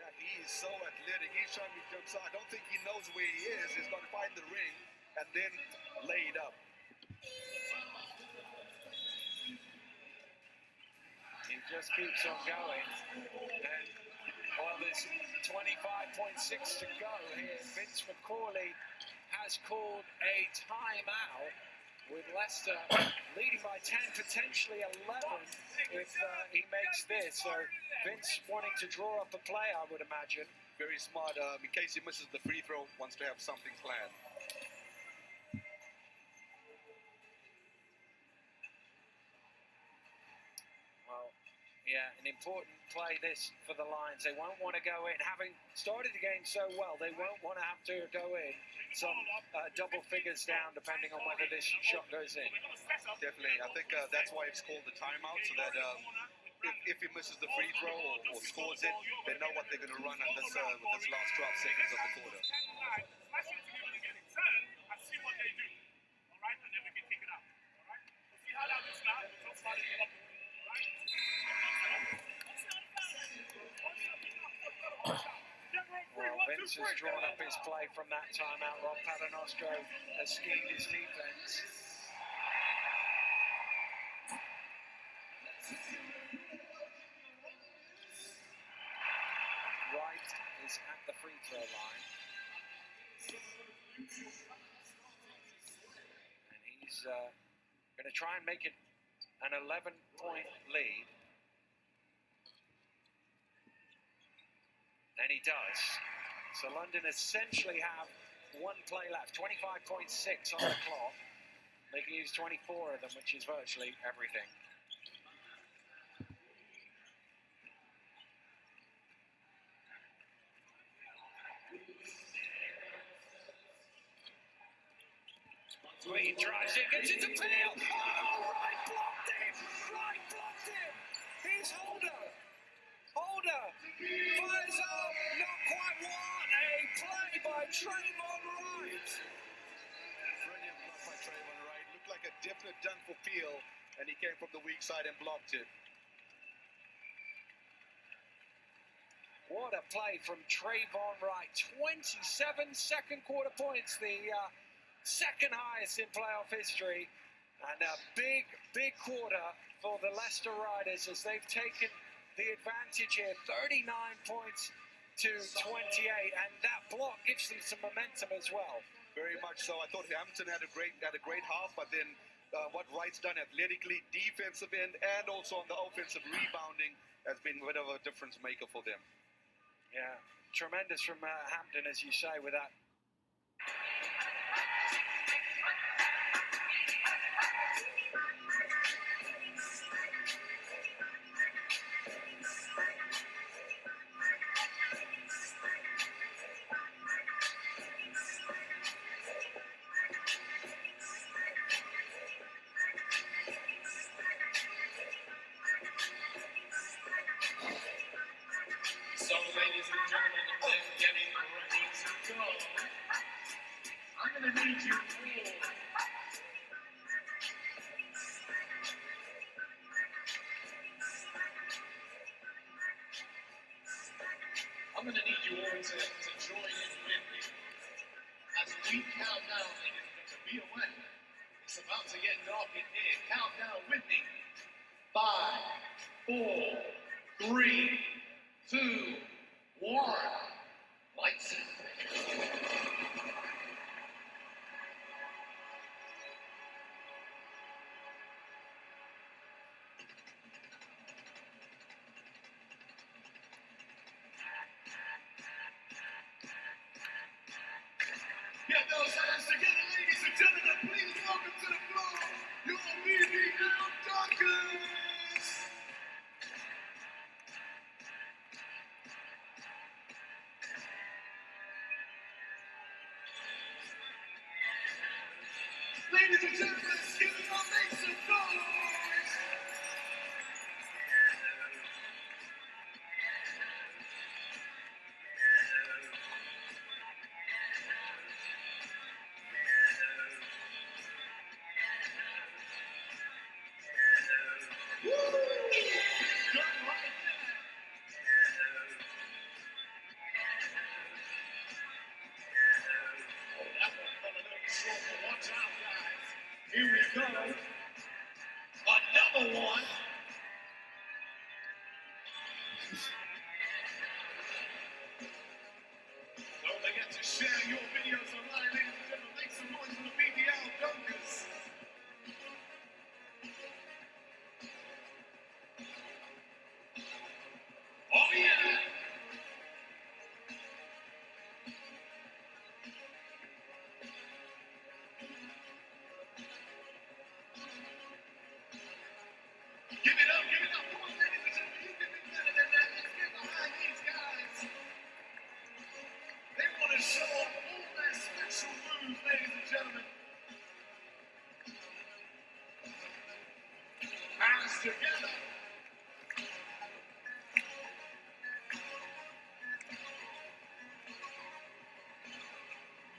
Speaker 2: Yeah, he is so athletic. Each time he jumps out, I don't think he knows where he is. He's going to find the ring and then lay it up.
Speaker 1: He just keeps on going, and while there's 25.6 to go here, Vince McCauley has called a timeout with Leicester leading by 10, potentially 11 if he makes this. So Vince wanting to draw up a play, I would imagine.
Speaker 2: Very smart. In case he misses the free throw, wants to have something planned.
Speaker 1: Yeah, an important play this for the Lions. They won't want to go in. Having started the game so well, they won't want to have to go in some double figures down, depending on whether this shot goes in.
Speaker 2: Definitely. I think that's why it's called the timeout, so that if he misses the free throw or scores it, they know what they're going to run in this last 12 seconds of the quarter.
Speaker 1: Well, Vince has drawn up his play from that timeout. Rob Paternostro has schemed his defense. Wright is at the free throw line. And he's going to try and make it an 11-point lead. And he does. So London essentially have one play left, 25.6 on the clock. They can use 24 of them, which is virtually everything. Green drives it, gets it to Peel. Oh, Wright blocked him! Wright blocked him! Here's Holder. Holder fires up, not quite one. A play by Trayvon Wright.
Speaker 2: Brilliant block by Trayvon Wright. Looked like a definite dunk for Peel, and he came from the weak side and blocked it.
Speaker 1: What a play from Trayvon Wright. 27 second quarter points, the second highest in playoff history. And a big, big quarter for the Leicester Riders as they've taken the advantage here. 39 points to 28. And that block gives them some momentum as well.
Speaker 2: Very much so. I thought Hampton had a great half, but then what Wright's done athletically, defensive end, and also on the offensive rebounding has been a bit of a difference maker for them.
Speaker 1: Yeah, tremendous from Hampton, as you say, with that.
Speaker 3: So, ladies and gentlemen, they're getting ready to go. I'm going to need you all. I'm going to need you all to join in with me. As we count down, ladies and gentlemen, be aware. It's about to get dark in here. Count down with me. 5, 4, 3, 2, 1. Lights. Get those hands together, ladies and gentlemen. Please welcome to the floor your BBL Dunkers. Ladies and gentlemen, give it up, make some noise. Woo! Done right there. Oh, that one fell a little short, but watch out, guys. Here we go. Another one. Don't forget to share your videos online, ladies and gentlemen. Make some noise for the BBL Dunkers. Oh, yeah. together.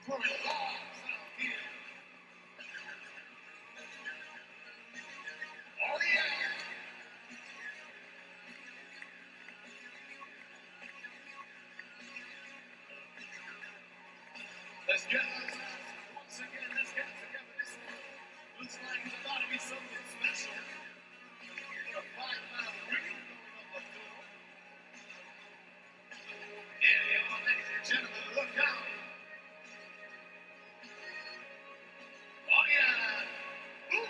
Speaker 3: Throwing lobs out here. Oh yeah. Let's get those hands once again. Let's get together. This one looks like it's about to be something special. A 5-pound ring going up the floor. There they are, ladies and gentlemen. Look out. Oh yeah. Ooh.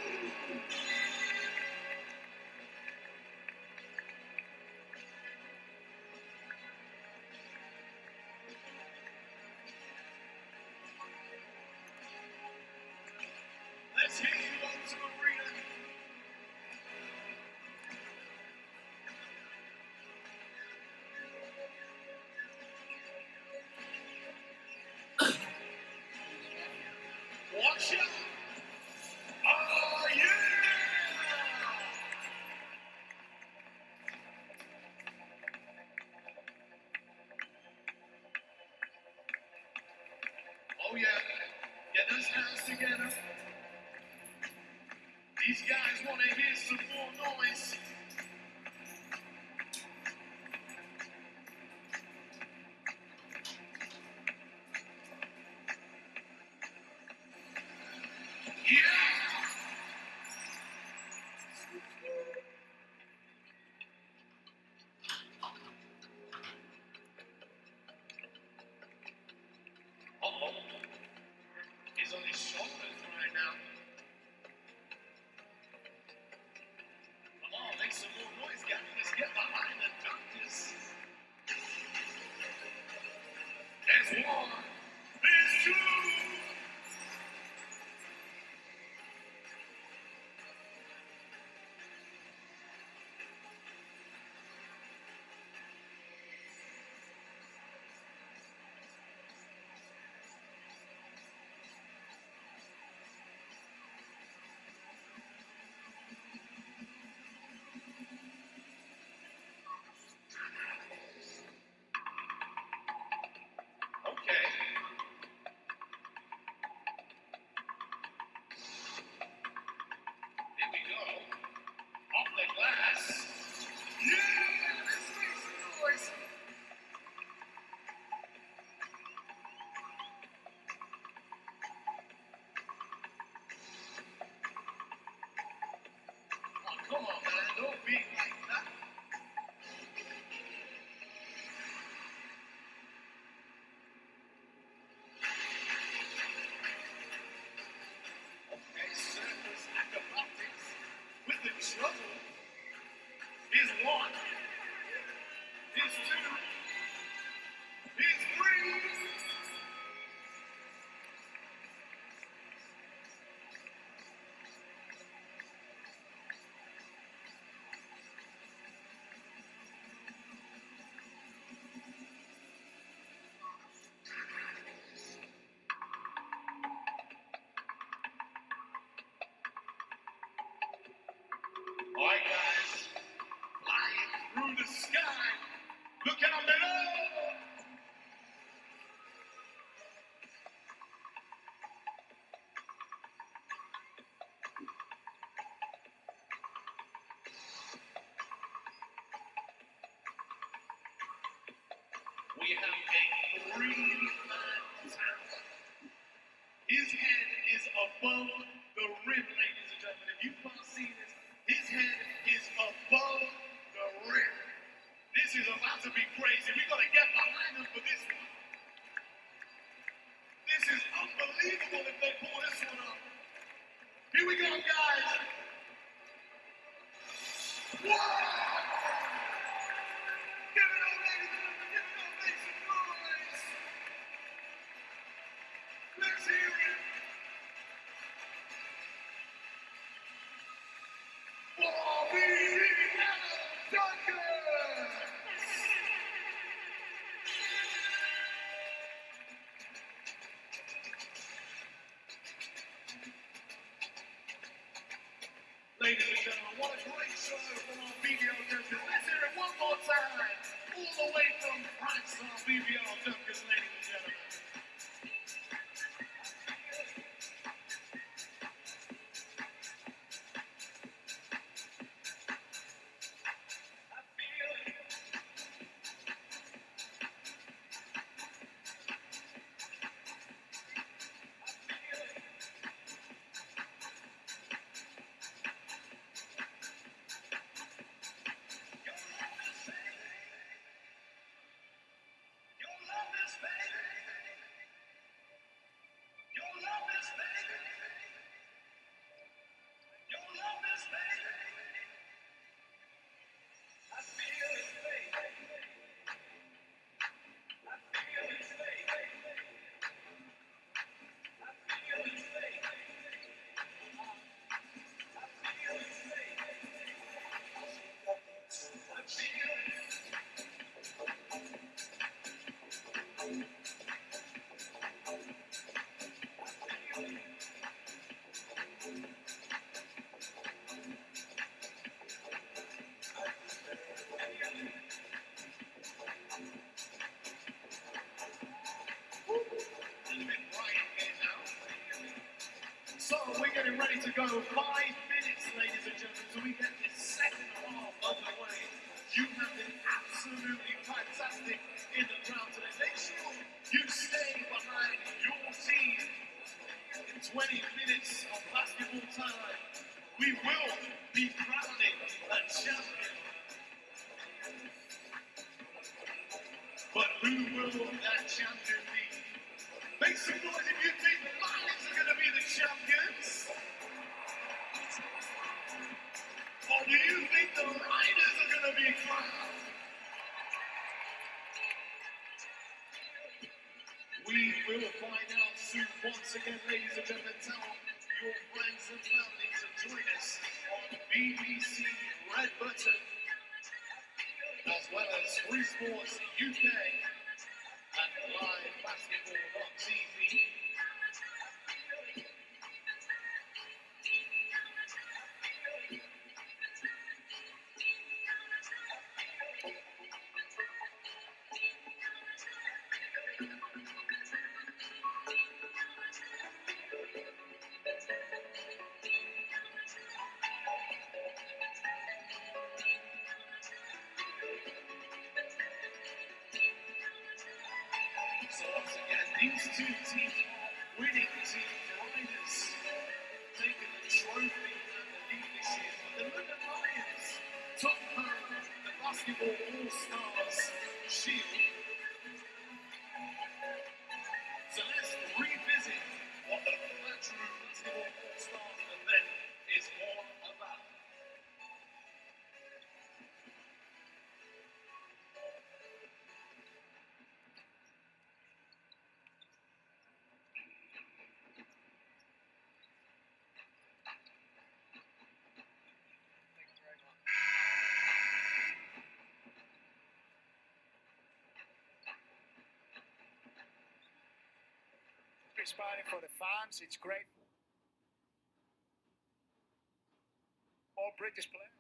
Speaker 3: Let's hear you on to arena. Watch out. Oh yeah. Oh yeah. Get those hands together. These guys want to hear some more noise. Yeah! Uh-oh. He's on his shoulders right now. Come on, make some more noise, guys. Let's get behind the doctors. There's one. There's two. Okay. Here we go. Off the glass. Yeah! Let's make some noise. Oh, come on, man. Don't be like that. Okay, circus acrobatics with the trouble. Here's one. Here's two. Here's three. All right, guys. Flying through the sky. Look out below. We have a 3-man tower. His head is above the rim, ladies and gentlemen. If you've not seen this, his head is above the rim. This is about to be crazy. We gotta get behind him for this one. This is unbelievable if they pull this one off. Here we go, guys. Whoa! Give it up, ladies and gentlemen. Give it up, make some noise. Let's hear it. For BBL Duncan! Ladies and gentlemen, what a great show courtside, all the way from France, our BBL champions, ladies and gentlemen. So we're getting ready to go 5 minutes, ladies and gentlemen, so we get this second half underway. You have been absolutely fantastic in the crowd today. Make sure you stay behind your team. In 20 minutes of basketball time, we will be crowning a champion. But who will that champion be? Make some noise if you think the Lions are going to be the champions. Or do you think the Riders are going to be crowned? We will find out soon. Once again, ladies and gentlemen, tell your friends and family to join us on BBC Red Button, as well as Free Sports UK and Live Basketball.tv. So once again, these two teams are winning teams. The Riders taking the trophy and the lead this year. But the London Lions took home the Basketball All-Stars shield. So let's revisit what the Basketball All-Stars event is all about.
Speaker 1: Inspiring for the fans. It's great. All British players.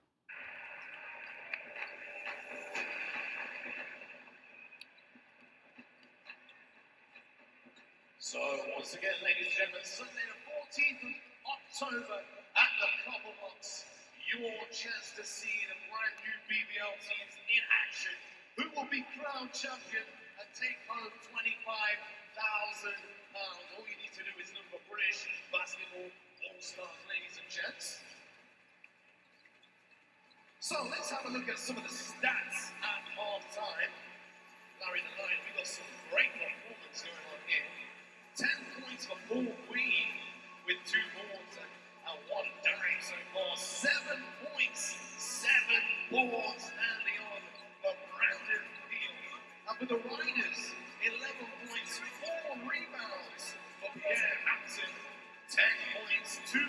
Speaker 3: So once again, ladies and gentlemen, Sunday the 14th of October at the Copper Box, your chance to see the brand new BBL teams in action. Who will be crowned champion and take home £25,000? All you need to do is look for British Basketball All-Stars, ladies and gents. So let's have a look at some of the stats at half time. Larry the Lion, we got some great performance going on here. 10 points for Paul Queen with 2 boards and 1 dime so far. 7 points, 7 boards early on for Brandon Peel. And for the Riders, 11 points, 4 rebounds for Pierre Hampton. 10 points, 2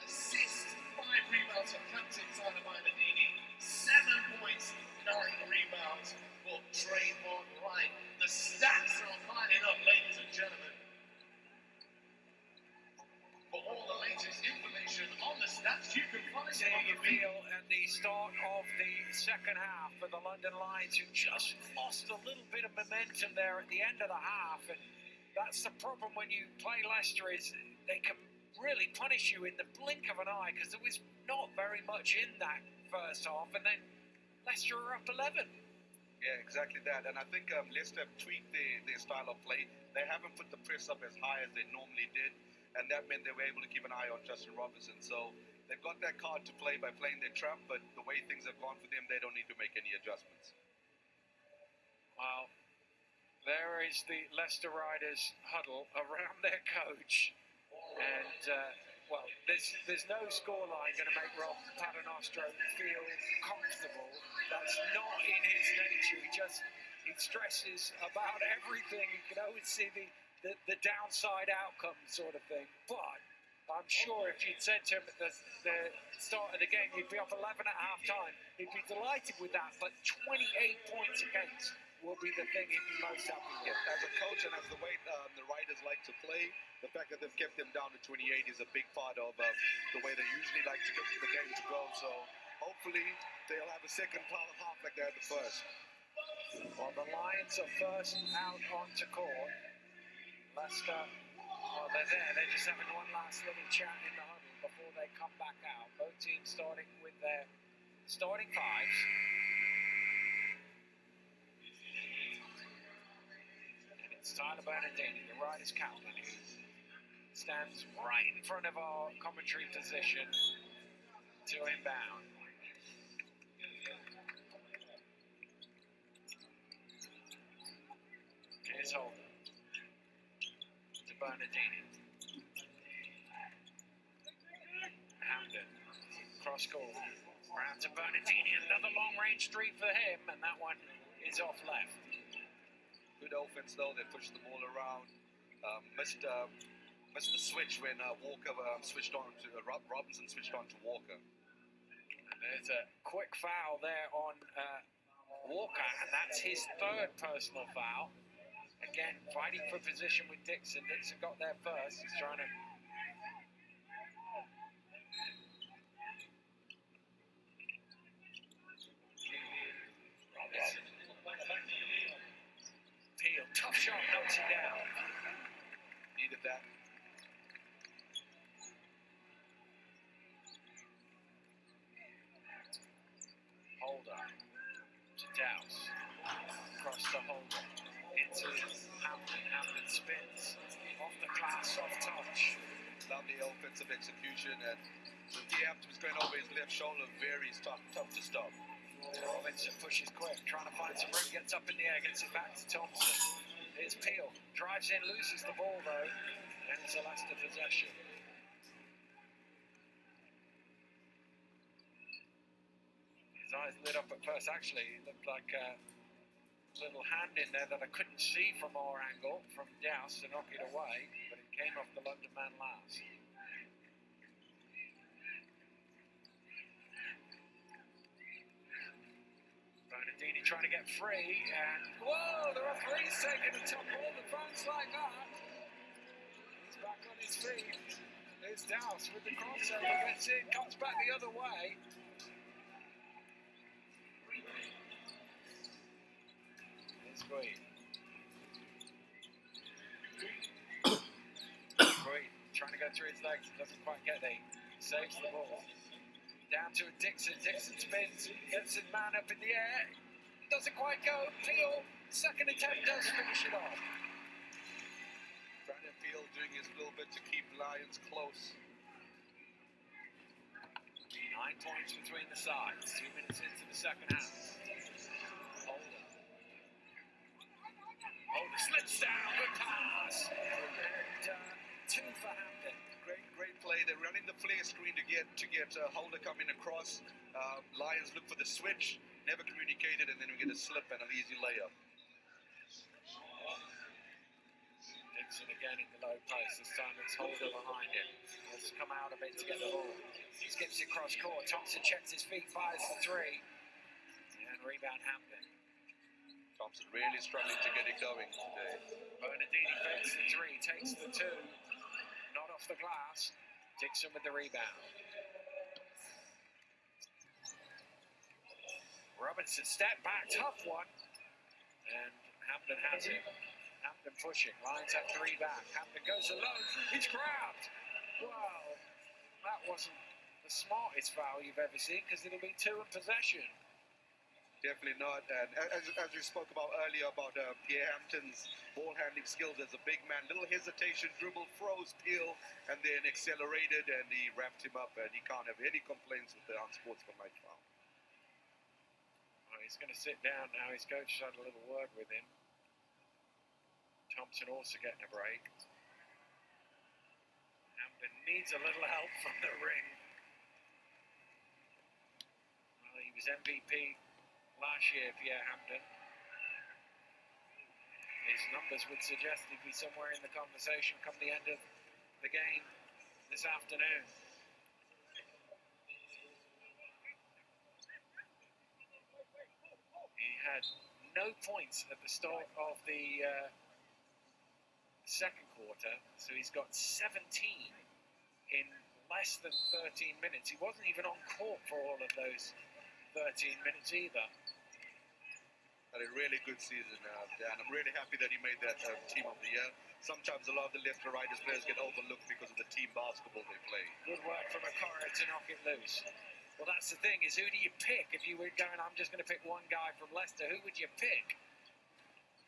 Speaker 3: assists, 5 rebounds for Captain Tyler Maladini. 7 points, 9 rebounds for Trayvon Wright. The stats are lining up, ladies and gentlemen. For all the latest information on the stats, you can find
Speaker 1: nerves here, you feel, at the start of the second half for the London Lions, who just lost a little bit of momentum there at the end of the half. And that's the problem when you play Leicester, is they can really punish you in the blink of an eye, because there was not very much in that first half, and then Leicester are up 11.
Speaker 2: Yeah, exactly that. And I think Leicester have tweaked their style of play. They haven't put the press up as high as they normally did, and that meant they were able to keep an eye on Justin Robertson. So they've got that card to play by playing their trap, but the way things have gone for them, they don't need to make any adjustments.
Speaker 1: Well, there is the Leicester Riders huddle around their coach, and well, there's no scoreline going to make Rob Paternostro feel comfortable. That's not in his nature. He stresses about everything. You can always see the downside outcome sort of thing. But I'm sure if you'd said to him at the start of the game you'd be up 11 at half time, he'd be delighted with that. But 28 points against will be the thing he'd be most happy with.
Speaker 2: Yeah, as a coach and as the way the Riders like to play, the fact that they've kept them down to 28 is a big part of the way they usually like to get the game to go. So hopefully they'll have a second half like they had the first.
Speaker 1: Well, the Lions are first out onto court. Leicester, well, they're there. They're just having one last little chat in the huddle before they come back out. Both teams starting with their starting fives. And it's Tyler Bernardini, the Riders captain, who stands right in front of our commentary position to inbound. Here's Holden to Bernardini. Hamden, cross court, round to Bernardini. Another long range three for him, and that one is off left.
Speaker 2: Good offense though. They pushed the ball around. Missed the switch when Walker switched on to Robinson switched on to Walker.
Speaker 1: And there's a quick foul there on Walker, and that's his third personal foul. Again, fighting for position with Dixon. Dixon got there first. He's trying to... Robinson. Peel, tough shot, knocks him down.
Speaker 2: Needed that.
Speaker 1: Holder to Dowse. Across to Holder. Into Hamden. Hamden spins. Off the glass, soft touch.
Speaker 2: Lovely offensive execution, and the Hampton was going over his left shoulder. Very tough to stop.
Speaker 1: Robinson pushes quick, trying to find some room, gets up in the air, gets it back to Thompson. Here's Peel, drives in, loses the ball though, and it's a Leicester possession. His eyes lit up at first. Actually, it looked like a little hand in there that I couldn't see from our angle, from Dowse to knock it away, but it came off the London man last. Bernardini trying to get free, and whoa, the referee's taking a top ball. The phone's like that. He's back on his feet. There's Dowse with the crossover, gets in, comes back the other way. There's Green. Green trying to go through his legs, doesn't quite get there. Saves the ball. Down to Dixon. Dixon spins, gets his man up in the air. Doesn't quite go. Peel, second attempt, does finish it off.
Speaker 2: Brandon Peel doing his little bit to keep Lions close.
Speaker 1: 9 points between the sides. 2 minutes into the second half. Holder. Holder slips down. Good pass. And 2 for Hamden.
Speaker 2: Great play. They're running the flare screen to get Holder coming across. Lions look for the switch, never communicated, and then we get a slip and an easy layup.
Speaker 1: Dixon again in the low post. This time it's Holder behind him. Let's come out a bit to get the ball. He skips it cross court. Thompson checks his feet, fires the three, and rebound Hamden.
Speaker 2: Thompson really struggling to get it going today.
Speaker 1: Bernardini fakes the three, takes the two. Not off the glass. Dixon with the rebound. Robinson step back, tough one. And Hampton has it. Hampton pushing, lines at 3 back. Hampton goes alone, he's grabbed. Wow, that wasn't the smartest foul you've ever seen, because it'll be 2 in possession.
Speaker 2: Definitely not. And as we spoke about earlier about Pierre Hampton's ball handling skills as a big man, little hesitation, dribble, froze Peel, and then accelerated, and he wrapped him up, and he can't have any complaints with the unsportsmanlike foul.
Speaker 1: Well, he's going to sit down now. His coach has had a little word with him. Thompson also getting a break. Hampton needs a little help from the ring. Well, he was MVP last year, Pierre Hampton. His numbers would suggest he'd be somewhere in the conversation come the end of the game this afternoon. He had no points at the start of the second quarter, so he's got 17 in less than 13 minutes. He wasn't even on court for all of those 13 minutes either.
Speaker 2: Had a really good season, Dan. I'm really happy that he made that team of the year. Sometimes a lot of the left and right players get overlooked because of the team basketball they play.
Speaker 1: Good work from Okoro to knock it loose. Well, that's the thing, is who do you pick? If you were going, I'm just going to pick one guy from Leicester, who would you pick?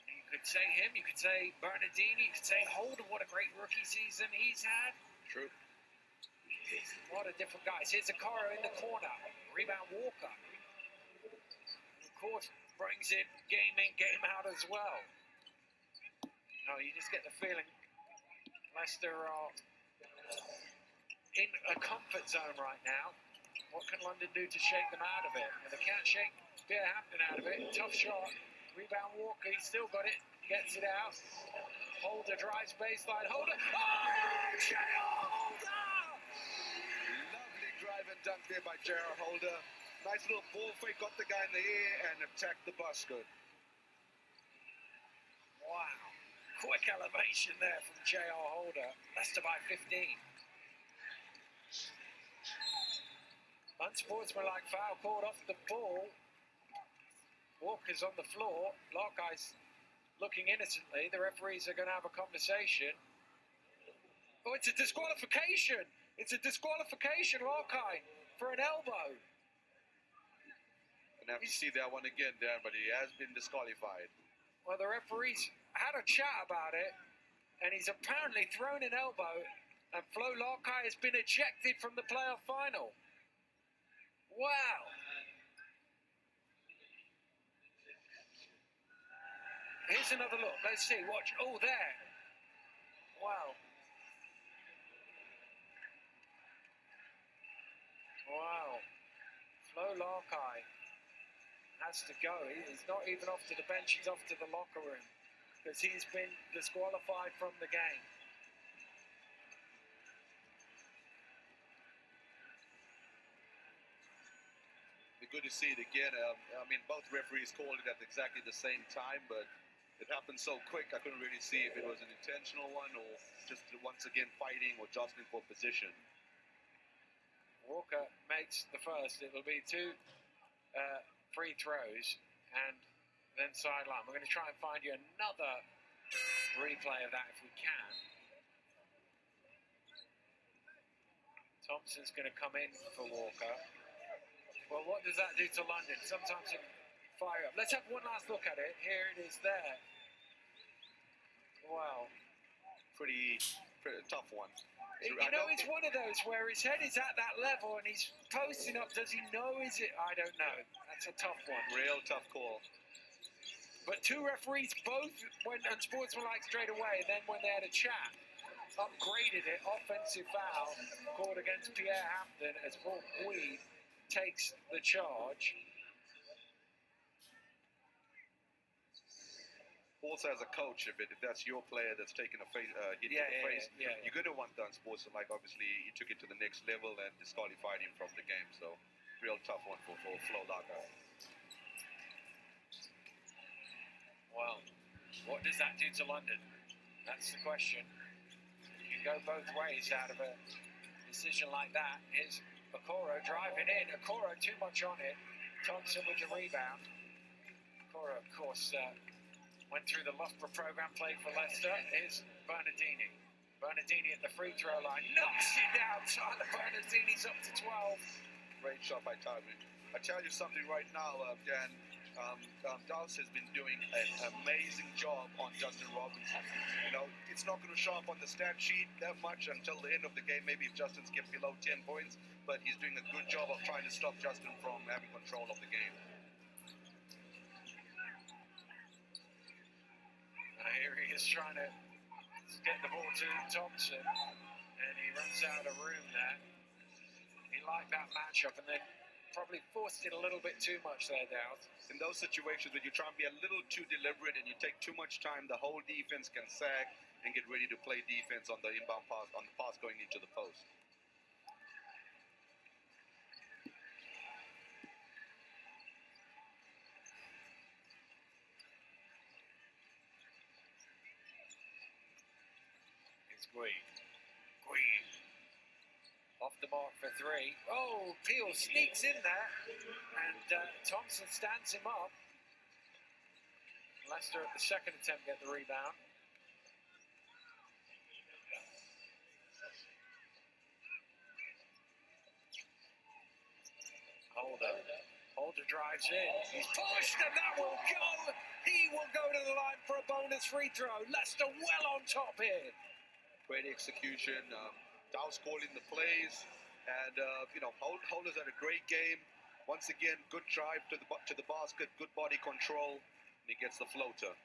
Speaker 1: You could say him, you could say Bernardini, you could say Holder, what a great rookie season he's had.
Speaker 2: True.
Speaker 1: What a different guys. Here's Okoro in the corner. Rebound Walker. Of course, brings it game in, game out as well. No, you just get the feeling Leicester are in a comfort zone right now. What can London do to shake them out of it? And they can't shake Pierre Hampton out of it. Tough shot. Rebound Walker, he's still got it. Gets it out. Holder drives baseline. Holder. Oh, J.R. Holder!
Speaker 2: Lovely drive and dunk there by J.R. Holder. Nice little ball fake, got the guy in the air and attacked the basket.
Speaker 1: Wow. Quick elevation there from J.R. Holder. Leicester by 15. Unsportsmanlike foul called off the ball. Walker's on the floor. Larkey's looking innocently. The referees are going to have a conversation. Oh, it's a disqualification. It's a disqualification, Larkey, for an elbow.
Speaker 2: And have to see that one again, Dan, but he has been disqualified.
Speaker 1: Well, the referees had a chat about it, and he's apparently thrown an elbow, and Flo Larkey has been ejected from the playoff final. Wow. Here's another look. Let's see. Watch. Oh, there. Wow. Wow. Flo Larkey has to go. He's not even off to the bench. He's off to the locker room because he's been disqualified from the game.
Speaker 2: Good to see it again. I mean, both referees called it at exactly the same time, but it happened so quick, I couldn't really see if it was an intentional one or just once again fighting or jostling for position.
Speaker 1: Walker makes the first. It'll be 2 free throws and then sideline. We're going to try and find you another replay of that if we can. Thompson's going to come in for Walker. Well, what does that do to London? Sometimes you fire up. Let's have one last look at it. Here it is there. Wow.
Speaker 2: Pretty tough one.
Speaker 1: You know, it's one of those where his head is at that level and he's posting up. Does he know? Is it? I don't know. That's a tough one.
Speaker 2: Real tough call.
Speaker 1: But 2 referees both went unsportsmanlike straight away, and then when they had a chat, upgraded it. Offensive foul called against Pierre Hampton as Paul Boyd takes the charge.
Speaker 2: Also, as a coach, if that's your player that's taking a hit to the face, you're going to want the unsportsmanlike. Obviously, he took it to the next level and disqualified him from the game. So, real tough one for Flo Larkey.
Speaker 1: Well, what does that do to London? That's the question. You can go both ways out of a decision like that. Here's Okoro driving in. Okoro too much on it. Thompson with the rebound. Cora, of course, went through the Loughborough program, played for Leicester. Here's Bernardini. Bernardini at the free throw line. Knocks it down. Tyler Bernardini's up to 12.
Speaker 2: Great shot by Tyler. I tell you something right now, Dan. Dowse has been doing an amazing job on Justin Robinson. You know, it's not going to show up on the stat sheet that much until the end of the game, maybe if Justin's get below 10 points, but he's doing a good job of trying to stop Justin from having control of the game.
Speaker 1: Here he is trying to get the ball to Thompson, and he runs out of room there. He liked that matchup, and then probably forced it a little bit too much there, Dowd.
Speaker 2: In those situations when you try and be a little too deliberate and you take too much time, the whole defense can sag and get ready to play defense on the inbound pass, on the pass going into the post.
Speaker 1: It's Green. Off the mark for three. Oh, Peel sneaks in there, and Thompson stands him up. Leicester at the second attempt get the rebound. Holder drives in. He's pushed, and that will go. He will go to the line for a bonus free throw. Leicester well on top here.
Speaker 2: Great execution. Dowse calling the plays, and Holder's had a great game. Once again, good drive to the basket, good body control, and he gets the floater.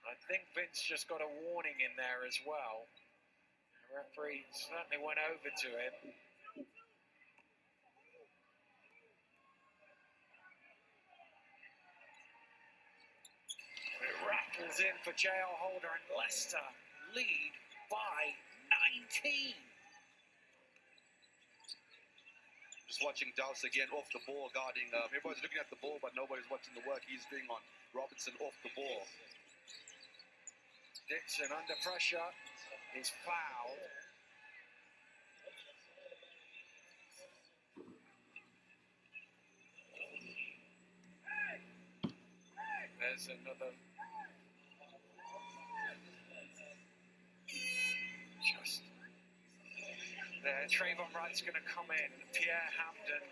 Speaker 1: I think Vince just got a warning in there as well. The referee certainly went over to him. It rattles in for J.L. Holder, and Leicester lead by 19.
Speaker 2: Just watching Dowse again off the ball, guarding. Everybody's looking at the ball, but nobody's watching the work he's doing on Robinson off the ball.
Speaker 1: Dixon under pressure is fouled. There's another. Just there, Trayvon Wright's going to come in. Pierre Hampden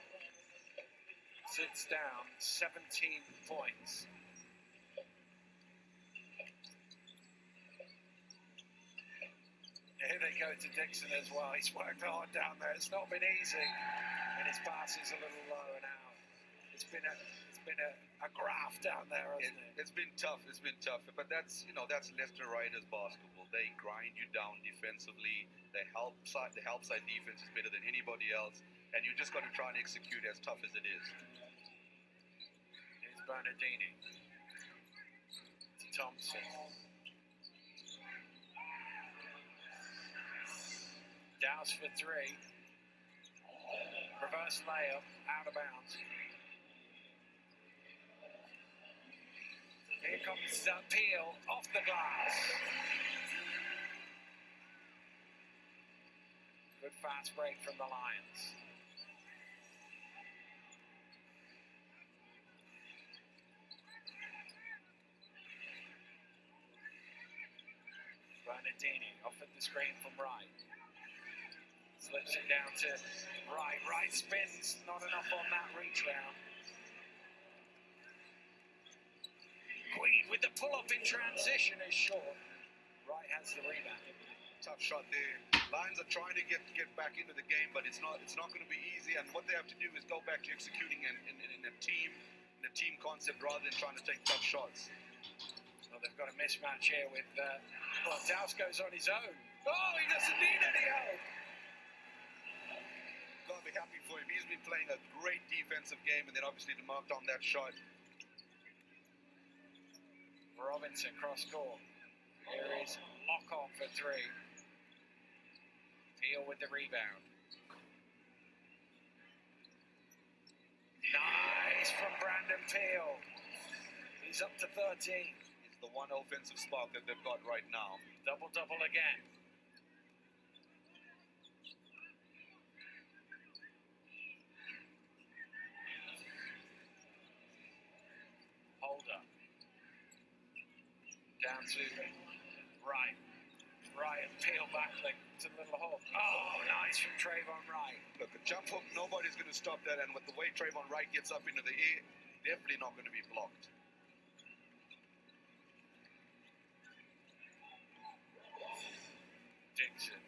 Speaker 1: sits down, 17 points. Here they go to Dixon as well. He's worked hard down there. It's not been easy, and his pass is a little low now. It's been a graft down there, hasn't it?
Speaker 2: It's been tough. It's been tough. But that's Leicester Riders basketball. They grind you down defensively. The help side defense is better than anybody else, and you just got to try and execute as tough as it is.
Speaker 1: Here's Bernardini to Thompson. Dowse for three. Reverse layup, out of bounds. Here comes Peel off the glass. Good fast break from the Lions. Bernardini offered the screen from Wright. Slips it down to Wright. Wright spins, not enough on that reach round. Queen with the pull-up in transition is short. Wright has the rebound.
Speaker 2: Tough shot there. Lions are trying to get back into the game, but it's not going to be easy. And what they have to do is go back to executing in a team concept rather than trying to take tough shots.
Speaker 1: Well, they've got a mismatch here with Dowse goes on his own. Oh, he doesn't need any help.
Speaker 2: Gotta be happy for him. He's been playing a great defensive game, and then obviously to mark down that shot.
Speaker 1: Robinson cross court. Here is lock on for three. Peel with the rebound. Nice from Brandon Peel. He's up to 13.
Speaker 2: It's the one offensive spark that they've got right now.
Speaker 1: Double-double again. Down to Wright. Wright and peel back to the little hook. Oh, nice from Trayvon Wright.
Speaker 2: Look, a jump hook, nobody's going to stop that. And with the way Trayvon Wright gets up into the air, definitely not going to be blocked.
Speaker 1: Dixon.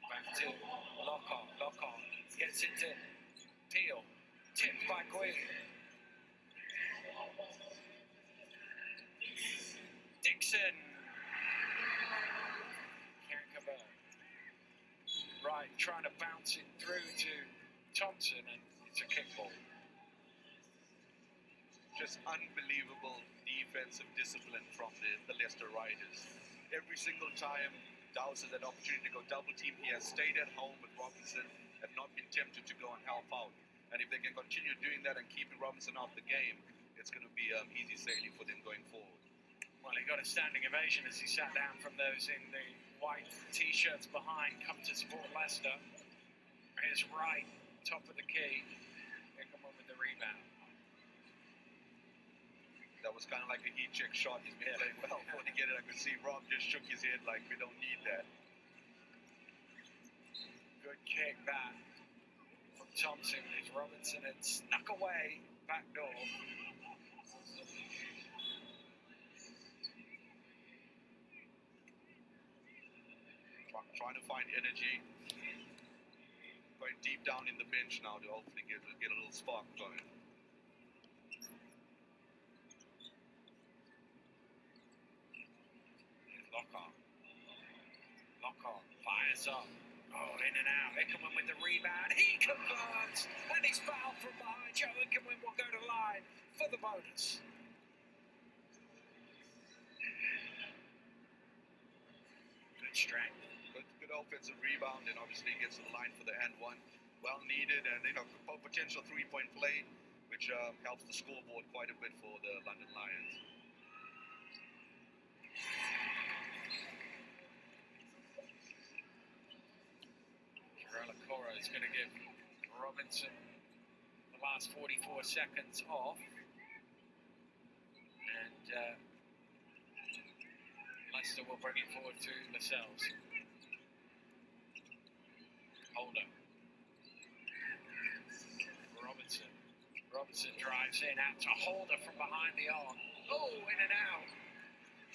Speaker 1: Back to lock on. Gets into Peel. Tipped by Queen. Dixon. Can't convert. Right, trying to bounce it through to Thompson, and it's a kickball.
Speaker 2: Just unbelievable defensive discipline from the Leicester Riders. Every single time Dowse had an opportunity to go double team, he has stayed at home with Robinson and not been tempted to go and help out. And if they can continue doing that and keeping Robinson off the game, it's going to be easy sailing for them going forward.
Speaker 1: Well, he got a standing ovation as he sat down from those in the white T-shirts behind, come to support Leicester. Here's Wright, top of the key. Here come on with the rebound.
Speaker 2: That was kind of like a heat check shot. He's been playing well for to get it. I could see Rob just shook his head like, we don't need that.
Speaker 1: Good kick that from Thompson, because Robinson had snuck away back door.
Speaker 2: Trying to find energy. Going deep down in the bench now to hopefully get a little spark going.
Speaker 1: Lock on. Fires up. Oh, in and out. Ickerman with the rebound. He converts. And he's fouled from behind. Joe Ickerman will go to line for the bonus. Good strength.
Speaker 2: Good offensive rebound, and obviously gets to the line for the and one. Well needed, and potential 3-point play, which helps the scoreboard quite a bit for the London Lions.
Speaker 1: Cora is going to give Robinson the last 44 seconds off, and Leicester will bring it forward to Lascelles. Holder. Robinson drives in out to Holder from behind the arc. Oh, in and out.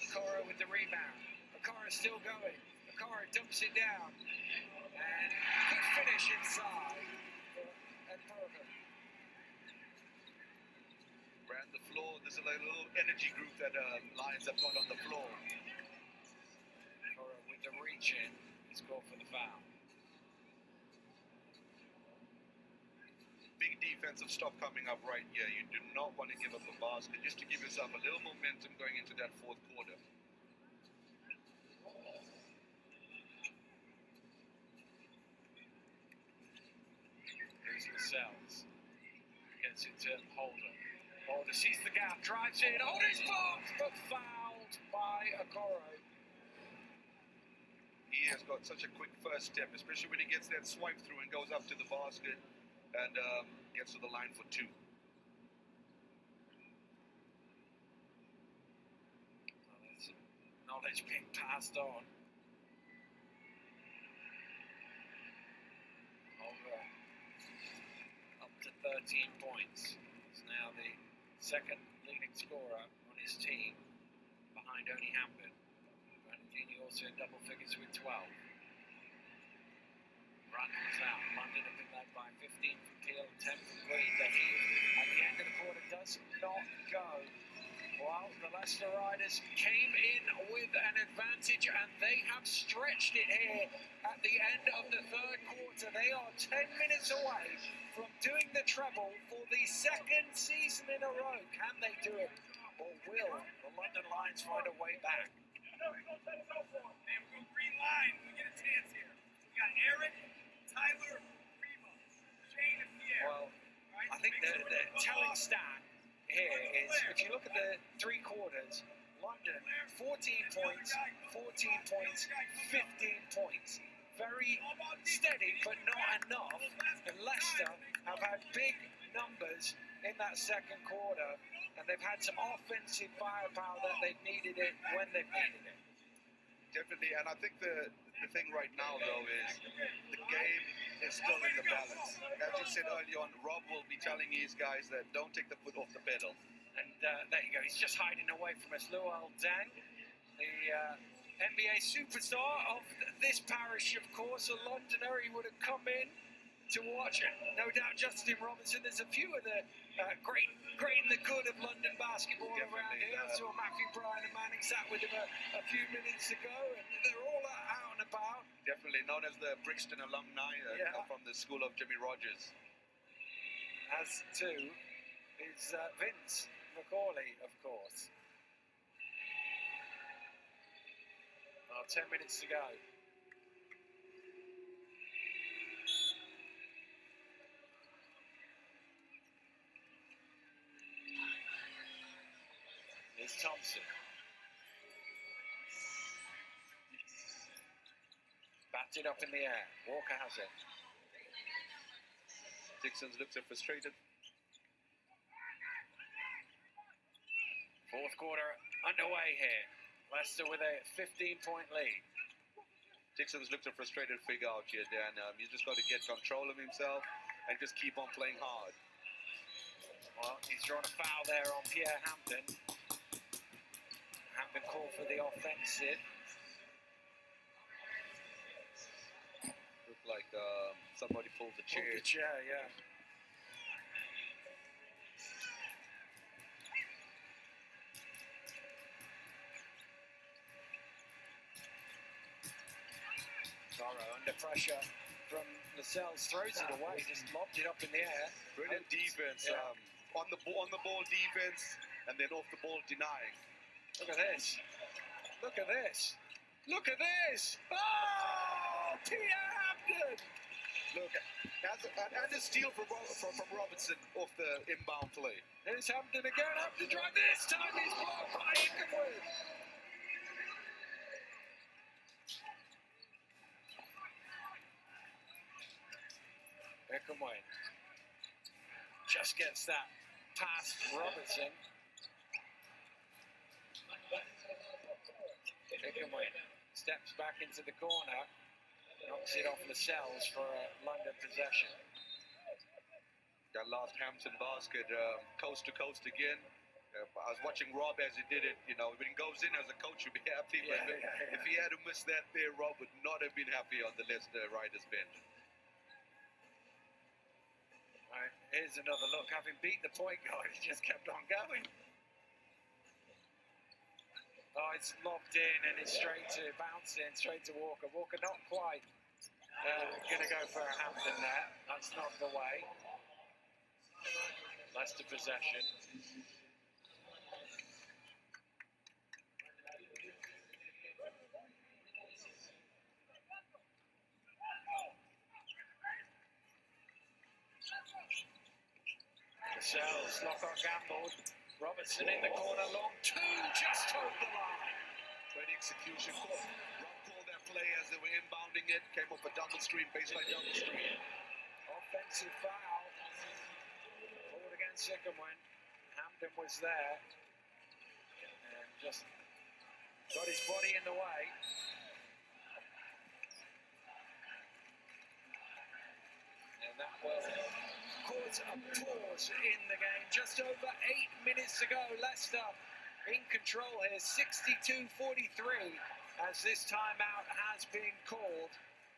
Speaker 1: Okoro with the rebound. Okoro still going. Okoro dumps it down. And good finish inside at Bergen.
Speaker 2: Ran the floor. There's a little energy group that Lions have got on the floor.
Speaker 1: Okoro with the reach in. He's called for the foul.
Speaker 2: Big defensive stop coming up right here. You do not want to give up a basket just to give yourself a little momentum going into that fourth quarter.
Speaker 1: Here's Lascelles. Gets it to Holder. Holder sees the gap, drives in. Holder's blocked, but fouled by Okoro.
Speaker 2: He has got such a quick first step, especially when he gets that swipe through and goes up to the basket and gets to the line for two.
Speaker 1: Knowledge being passed on. Holder up to 13 points. He's now the second leading scorer on his team, behind only Hampton. Bernardini also in double figures with 12. Run was out. London have been led by 15 from Peel and 10 from Green. The heat at the end of the quarter does not go. Well, the Leicester Riders came in with an advantage, and they have stretched it here at the end of the third quarter. They are 10 minutes away from doing the treble for the second season in a row. Can they do it, or will the London Lions find a way back?
Speaker 3: Green line. We get a chance here. We got Eric, Tyler, Remo, Shane, and Pierre.
Speaker 1: Well, I think the telling stat here is, if you look at the three quarters, London 14 points, 14 points, 15 points. Very steady, but not enough. And Leicester have had big numbers points in that second quarter, and they've had some offensive firepower that they've needed it when they've needed it.
Speaker 2: Definitely, and I think the thing right now, though, is the game is still in the balance. As you said earlier on, Rob will be telling his guys that don't take the foot off the pedal.
Speaker 1: And there you go, he's just hiding away from us. Luol Deng, the NBA superstar of this parish, of course, a Londoner. He would have come in to watch it. No doubt Justin Robinson. There's a few of the great and the good of London basketball around here. I saw Matthew Bryan and Manning sat with him a few minutes ago, and they're all out and about.
Speaker 2: Definitely known as the Brixton alumni from the school of Jimmy Rogers.
Speaker 1: As too is Vince McCauley, of course. 10 minutes to go. Here's Thompson. Batted up in the air. Walker has it.
Speaker 2: Dixon's looks are frustrated.
Speaker 1: Fourth quarter underway here. Leicester with a 15-point lead.
Speaker 2: Dixon's looked a frustrated figure out here, Dan. He's just got to get control of himself and just keep on playing hard.
Speaker 1: Well, he's drawn a foul there on Pierre Hampton. Hampton called for the offensive.
Speaker 2: Looked like somebody pulled the chair.
Speaker 1: Pulled the chair, yeah. Under pressure from Lascelles, throws it away, just lobbed it up in the air.
Speaker 2: Brilliant defense, on the ball defense, and then off the ball denying.
Speaker 1: Look at this! Look at this! Look at this! Oh, Pierre Hampton!
Speaker 2: Look, and a steal from Robinson off the inbound play.
Speaker 1: Here's Hampton again. Hampton drive this time. He's blocked by Ingebrigtsen. Ingebrigtsen just gets that past Robertson. Ingebrigtsen steps back into the corner, knocks it off Lascelles for a London possession.
Speaker 2: That last Hampton basket, coast to coast again. I was watching Rob as he did it. You know, when he goes in as a coach, you'll be happy. But if he had to miss that there, Rob would not have been happy on the Leicester Riders bench.
Speaker 1: Right, here's another look. Having beat the point guard, he just kept on going. Oh, it's lobbed in and it's straight to bounce in, straight to Walker. Walker not quite going to go for a Hampton there. That's not the way. Leicester possession. Lascelles, Lockhart gambled. Robertson in the corner, long two, just hold the line.
Speaker 2: Great execution. Rob called that play as they were inbounding it. Came off a double screen, baseline double screen.
Speaker 1: Offensive foul. Called against Sycamore. Hampton was there. And just got his body in the way. And that will cause a pause in the game. Just over 8 minutes to go. Leicester in control here, 62-43, as this timeout has been called.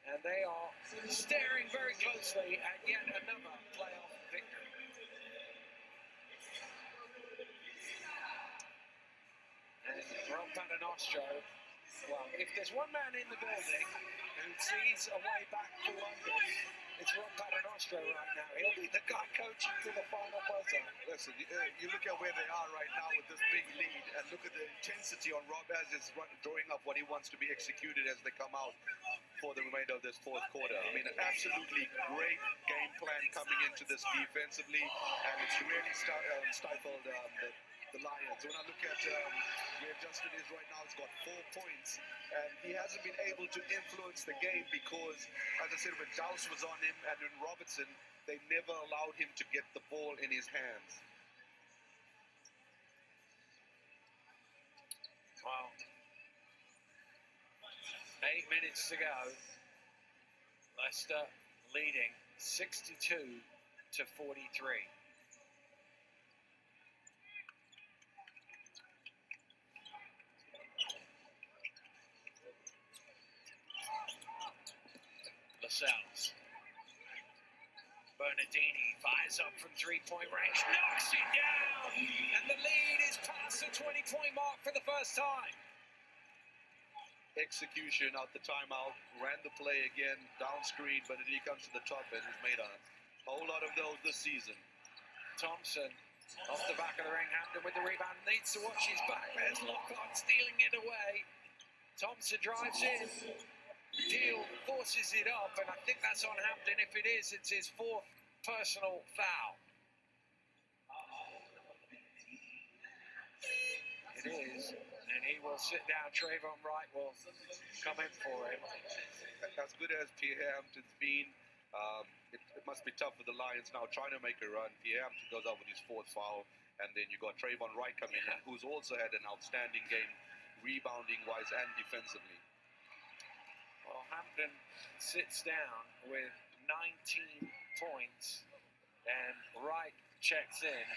Speaker 1: And they are staring very closely at yet another playoff victory. And Ron Paternoster, well, if there's one man in the building who sees a way back to London, it's Ron Paternoster right now. He'll be the guy coaching to the final buzzer.
Speaker 2: Listen, you look at where they are right now with this big lead, and look at the intensity on Rob as it's drawing up what he wants to be executed as they come out for the remainder of this fourth quarter. I mean, an absolutely great game plan coming into this defensively, and it's really stifled the the Lions. When I look at where Justin is right now, he's got 4 points, and he hasn't been able to influence the game because, as I said, when Dowse was on him and when Robertson, they never allowed him to get the ball in his hands.
Speaker 1: Well, 8 minutes to go. Leicester leading 62-43. Lascelles. Bernardini fires up from three-point range, knocks it down, and the lead is past the 20-point mark for the first time.
Speaker 2: Execution out the timeout, ran the play again, down screen, but then he comes to the top and he's made a whole lot of those this season.
Speaker 1: Thompson off the back of the ring, Hampton with the rebound, needs to watch his back. There's Lockhart stealing it away. Thompson drives in. Deal forces it up, and I think that's on Hampton. If it is, it's his 4th personal foul. It is, and he will sit down. Trayvon Wright will come in for him.
Speaker 2: As good as Pierre Hampton's been, it must be tough for the Lions now trying to make a run. Pierre Hampton goes out with his 4th foul, and then you got Trayvon Wright coming in, who's also had an outstanding game, rebounding-wise and defensively.
Speaker 1: Well, Hampton sits down with 19 points, and Wright checks in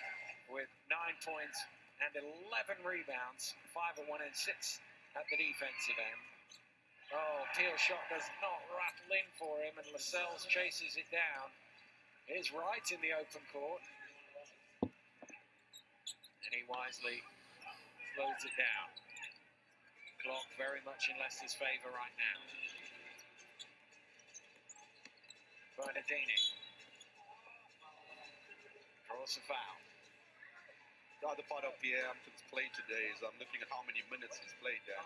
Speaker 1: with 9 points and 11 rebounds, 5 of 1 and 6 at the defensive end. Oh, Peel shot does not rattle in for him, and Lascelles chases it down. Here's Wright in the open court, and he wisely slows it down. Clock very much in Leicester's favour right now. Bernardini draws a foul.
Speaker 2: The other part of Pierre Hampton's play today is I'm looking at how many minutes he's played there.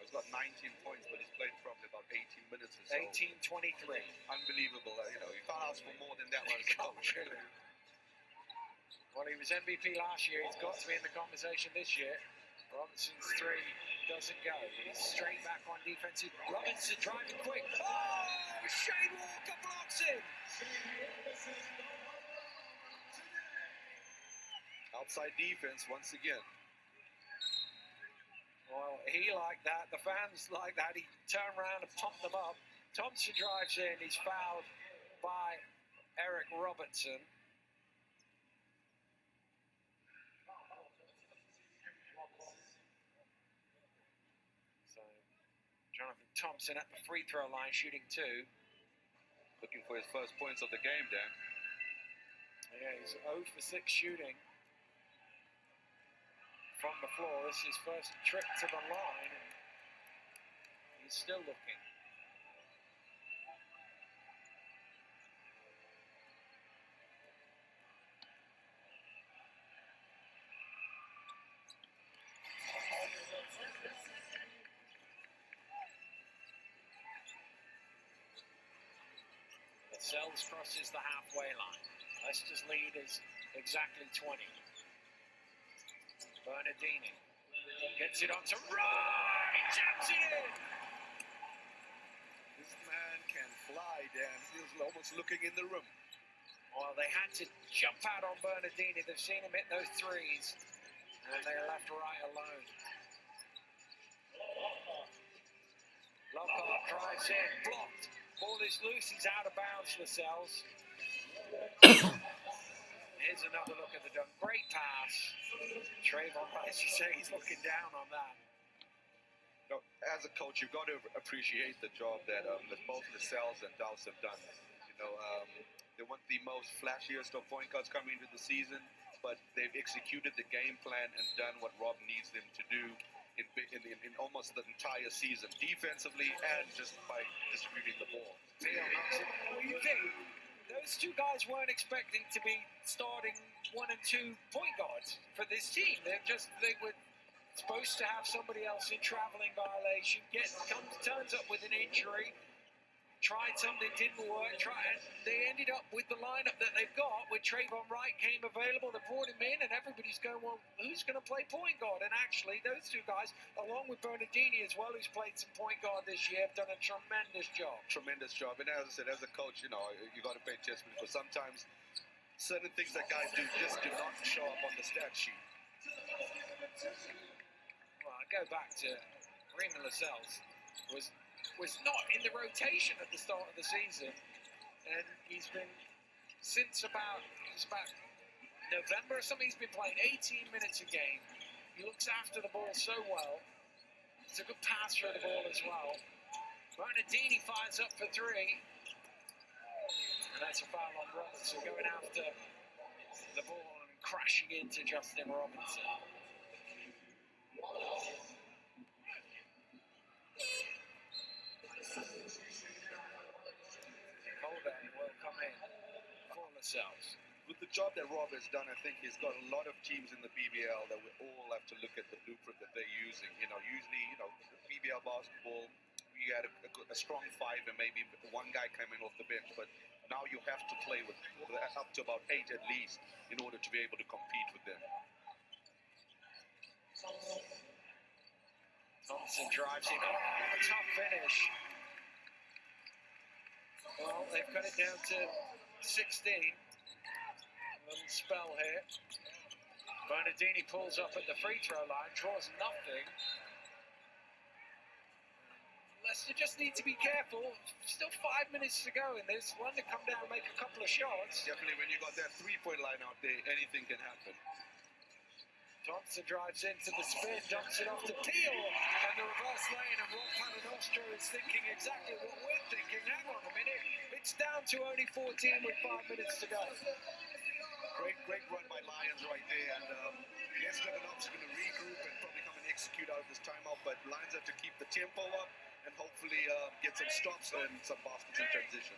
Speaker 2: He's got 19 points, but he's played probably about 18 minutes or so.
Speaker 1: 18-23.
Speaker 2: Unbelievable. You can't ask for more than that one as a coach.
Speaker 1: Well, he was MVP last year. He's got to be in the conversation this year. Robinson's 3 doesn't go. He's straight back on defensive. Robinson driving quick. Oh, Shane Walker blocks him.
Speaker 2: Outside defense once again.
Speaker 1: Well, he liked that. The fans like that. He turned around and pumped them up. Thompson drives in. He's fouled by Eric Robertson. So, Jonathan Thompson at the free throw line, shooting 2.
Speaker 2: Looking for his first points of the game, Dan.
Speaker 1: Yeah, he's 0 for 6 shooting from the floor. This is his first trip to the line, and he's still looking. Lascelles crosses the halfway line. Leicester's lead is exactly 20. Bernardini gets it onto Wright, jams it in.
Speaker 2: This man can fly, Dan. He was almost looking in the room.
Speaker 1: Well, they had to jump out on Bernardini. They've seen him hit those threes, and they left Wright alone. Lockhart drives in, blocked. Ball is loose, he's out of bounds, Lascelles. Here's another look at the dunk. Great pass. Trayvon, as you say, he's looking down on that.
Speaker 2: As a coach, you've got to appreciate the job that both Lascelles and Dowse have done. They want the most flashiest of point guards coming into the season, but they've executed the game plan and done what Rob needs them to do in almost the entire season, defensively and just by distributing the ball.
Speaker 1: Well, you think those two guys weren't expecting to be starting 1 and 2 point guards for this team. They were supposed to have somebody else in traveling violation, turns up with an injury, tried something, didn't work, and they ended up with the lineup that they've got, with Trayvon Wright came available, they brought him in, and everybody's going, well, who's going to play point guard? And actually, those two guys, along with Bernardini as well, who's played some point guard this year, have done a tremendous job.
Speaker 2: Tremendous job. And as I said, as a coach, you know, you got to pay attention, because sometimes certain things that guys do just do not show up on the stat sheet.
Speaker 1: Well, I go back to Raymond Lascelles was not in the rotation at the start of the season, and he's been about November or something. He's been playing 18 minutes a game. He looks after the ball so well. He's a good passer of the ball as well. Bernardini fires up for three, and that's a foul on Robinson, going after the ball and crashing into Justin Robinson. Holden will come in for Lascelles.
Speaker 2: With the job that Rob has done, I think he's got a lot of teams in the BBL that we all have to look at the blueprint that they're using. You know, usually, you know, BBL basketball, you had a strong five and maybe one guy coming off the bench, but now you have to play with up to about 8 at least in order to be able to compete with them.
Speaker 1: Thompson drives in. Oh, a tough finish. Well, they've cut it down to 16. A little spell here. Bernardini pulls up at the free throw line, draws nothing. Leicester just need to be careful. Still 5 minutes to go in this. London come down and make a couple of shots.
Speaker 2: Definitely, when you got that three-point line out there, anything can happen.
Speaker 1: Thompson drives into the spin, dumps it off to Peel, and the reverse lane, and Rob Paternoster is thinking exactly what we're thinking. Hang on a minute, it's down to only 14 with 5 minutes to go.
Speaker 2: Great run by Lions right there, and yes, Paternoster going to regroup and probably come and execute out of this timeout, but Lions have to keep the tempo up and hopefully get some stops and some baskets in transition.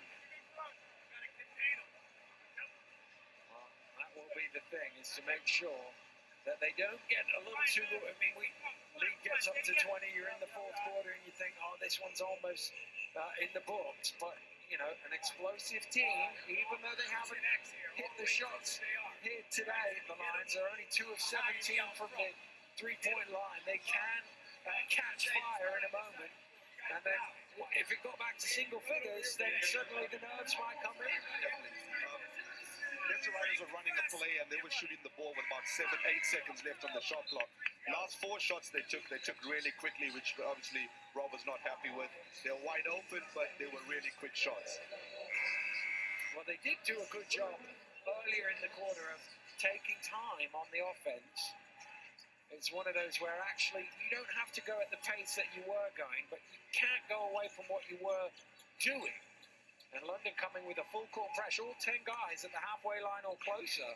Speaker 1: Well, that will be the thing, is to make sure that they don't get a little too good. I mean, league gets up to 20, you're in the fourth quarter, and you think, oh, this one's almost in the books. But, you know, an explosive team, even though they haven't hit the shots here today, the Lions are only 2 of 17 from the three-point line. They can catch fire in a moment. And then if it got back to single figures, then suddenly the nerves might come in.
Speaker 2: Leicester Riders were running a play and they were shooting the ball with about 7-8 seconds left on the shot clock. Last 4 shots they took really quickly, which obviously Rob was not happy with. They were wide open, but they were really quick shots.
Speaker 1: Well, they did do a good job earlier in the quarter of taking time on the offense. It's one of those where actually you don't have to go at the pace that you were going, but you can't go away from what you were doing. And London coming with a full court pressure, all 10 guys at the halfway line or closer.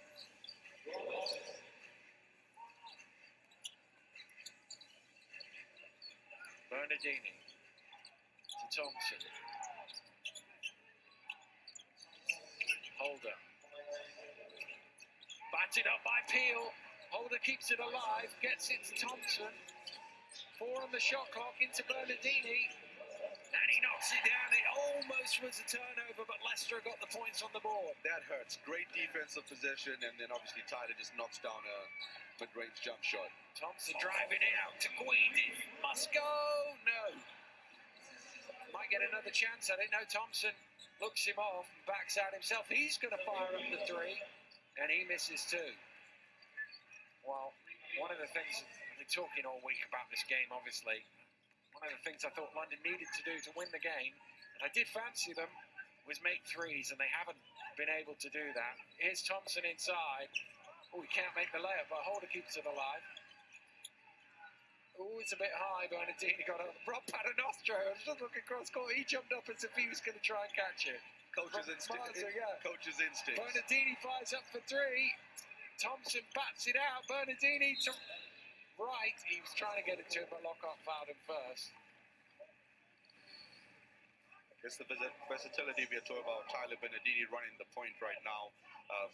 Speaker 1: Bernardini to Thompson. Holder. Batted up by Peel. Holder keeps it alive, gets it to Thompson. 4 on the shot clock into Bernardini. And he knocks it down. It almost was a turnover, but Leicester got the points on the board.
Speaker 2: That hurts. Great defensive possession, and then obviously Tyler just knocks down a mid-range jump shot.
Speaker 1: Thompson driving it out to Guidi. Must go. No. Might get another chance at it. No, Thompson looks him off and backs out himself. He's going to fire up the 3, and he misses 2. Well, one of the things, I've been talking all week about this game, obviously. One of the things I thought London needed to do to win the game, and I did fancy them, was make 3s, and they haven't been able to do that. Here's Thompson inside. Oh, he can't make the layup, but Holder keeps it alive. Oh, it's a bit high. Bernardini got up. Rob Paternoster, I was just looking across court. He jumped up as if he was going to try and catch it.
Speaker 2: Coach's instinct. Coach's instinct.
Speaker 1: Bernardini fires up for 3. Thompson bats it out. Bernardini to right. He was trying to get it to him, but Lockhart fouled him first.
Speaker 2: It's the versatility we are talking about. Tyler Bernardini running the point right now.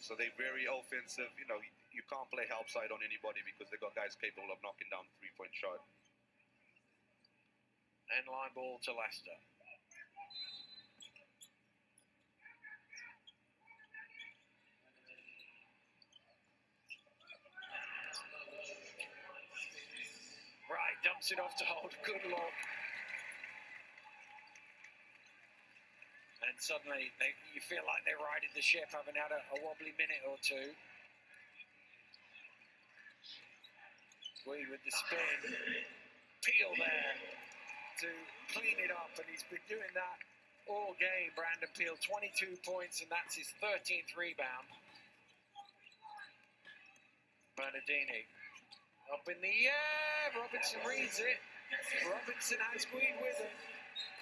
Speaker 2: So they're very offensive. You know, you can't play help side on anybody because they've got guys capable of knocking down the 3-point shot.
Speaker 1: End line ball to Leicester. Drops it off to hold. Good luck. And suddenly you feel like they righted the ship, having had a wobbly minute or two. Gui with the spin. Peel there to clean it up, and he's been doing that all game. Brandon Peel, 22 points, and that's his 13th rebound. Bernardini up in the air. Robinson reads it. Robinson has Gui with him,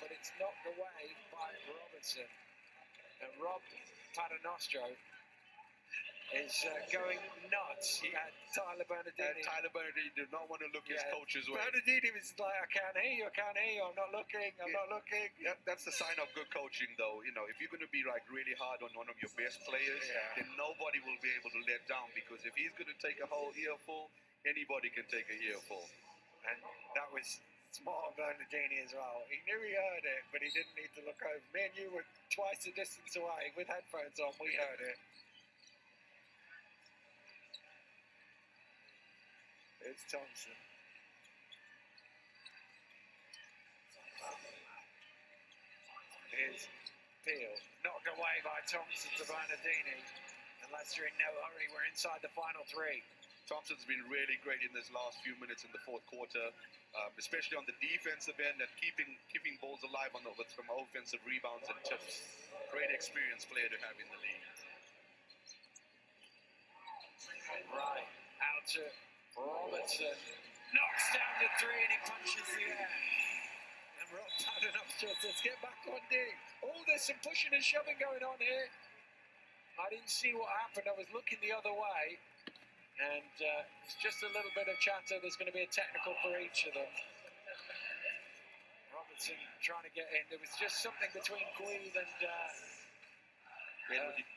Speaker 1: but it's knocked away by Robinson. And Rob Paternostro is going nuts at Tyler Bernardini.
Speaker 2: And Tyler Bernardini did not want to look his coach's way.
Speaker 1: Bernardini was like, I can't hear you, I'm not looking, I'm not looking.
Speaker 2: That's the sign of good coaching, though. You know, if you're going to be like really hard on one of your best players, then nobody will be able to let down, because if he's going to take a whole earful, anybody can take a earful.
Speaker 1: And that was smart of Bernardini as well. He knew he heard it, but he didn't need to look over. Me and you were twice the distance away with headphones on. We heard it. It's Thompson. Here's Peel. Knocked away by Thompson to Bernardini. And Leicester in no hurry. We're inside the final three.
Speaker 2: Thompson's been really great in this last few minutes in the fourth quarter, especially on the defensive end and keeping balls alive on with some offensive rebounds and tips. Great experienced player to have in the league.
Speaker 1: Right, out to Robertson. Knocks down the three and he punches the air. And Rob Paternostro says, get back on D. Oh, there's some pushing and shoving going on here. I didn't see what happened. I was looking the other way. And it's just a little bit of chatter. There's going to be a technical for each of them. Robertson trying to get in. There was just something between Queen and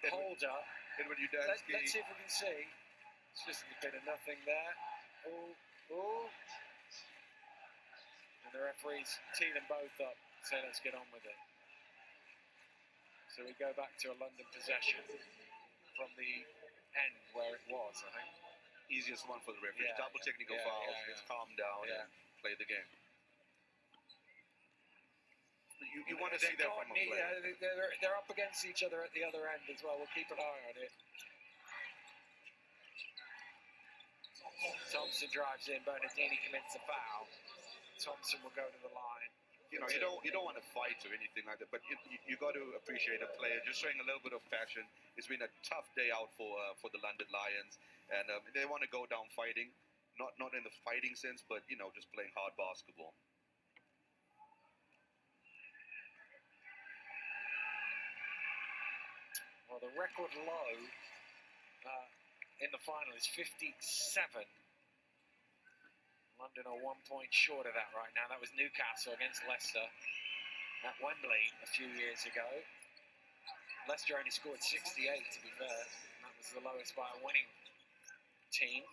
Speaker 1: Holder. Let's see if we can see. It's just a bit of nothing there. Oh. And the referees tee them both up. So let's get on with it. So we go back to a London possession from the end where it was, I think.
Speaker 2: Easiest one for the referees. Double technical fouls. Let's calm down and play the game. You want to see that from a player.
Speaker 1: They're up against each other at the other end as well. We'll keep an eye on it. Thompson drives in. Bernardini commits a foul. Thompson will go to the line.
Speaker 2: You know, you don't want to fight or anything like that, but you got to appreciate a player just showing a little bit of passion. It's been a tough day out for the London Lions, and they want to go down fighting, not in the fighting sense, but just playing hard basketball.
Speaker 1: Well, the record low in the final is 57. London are 1 point short of that right now. That was Newcastle against Leicester at Wembley a few years ago. Leicester only scored 68, to be fair. And that was the lowest by a winning team.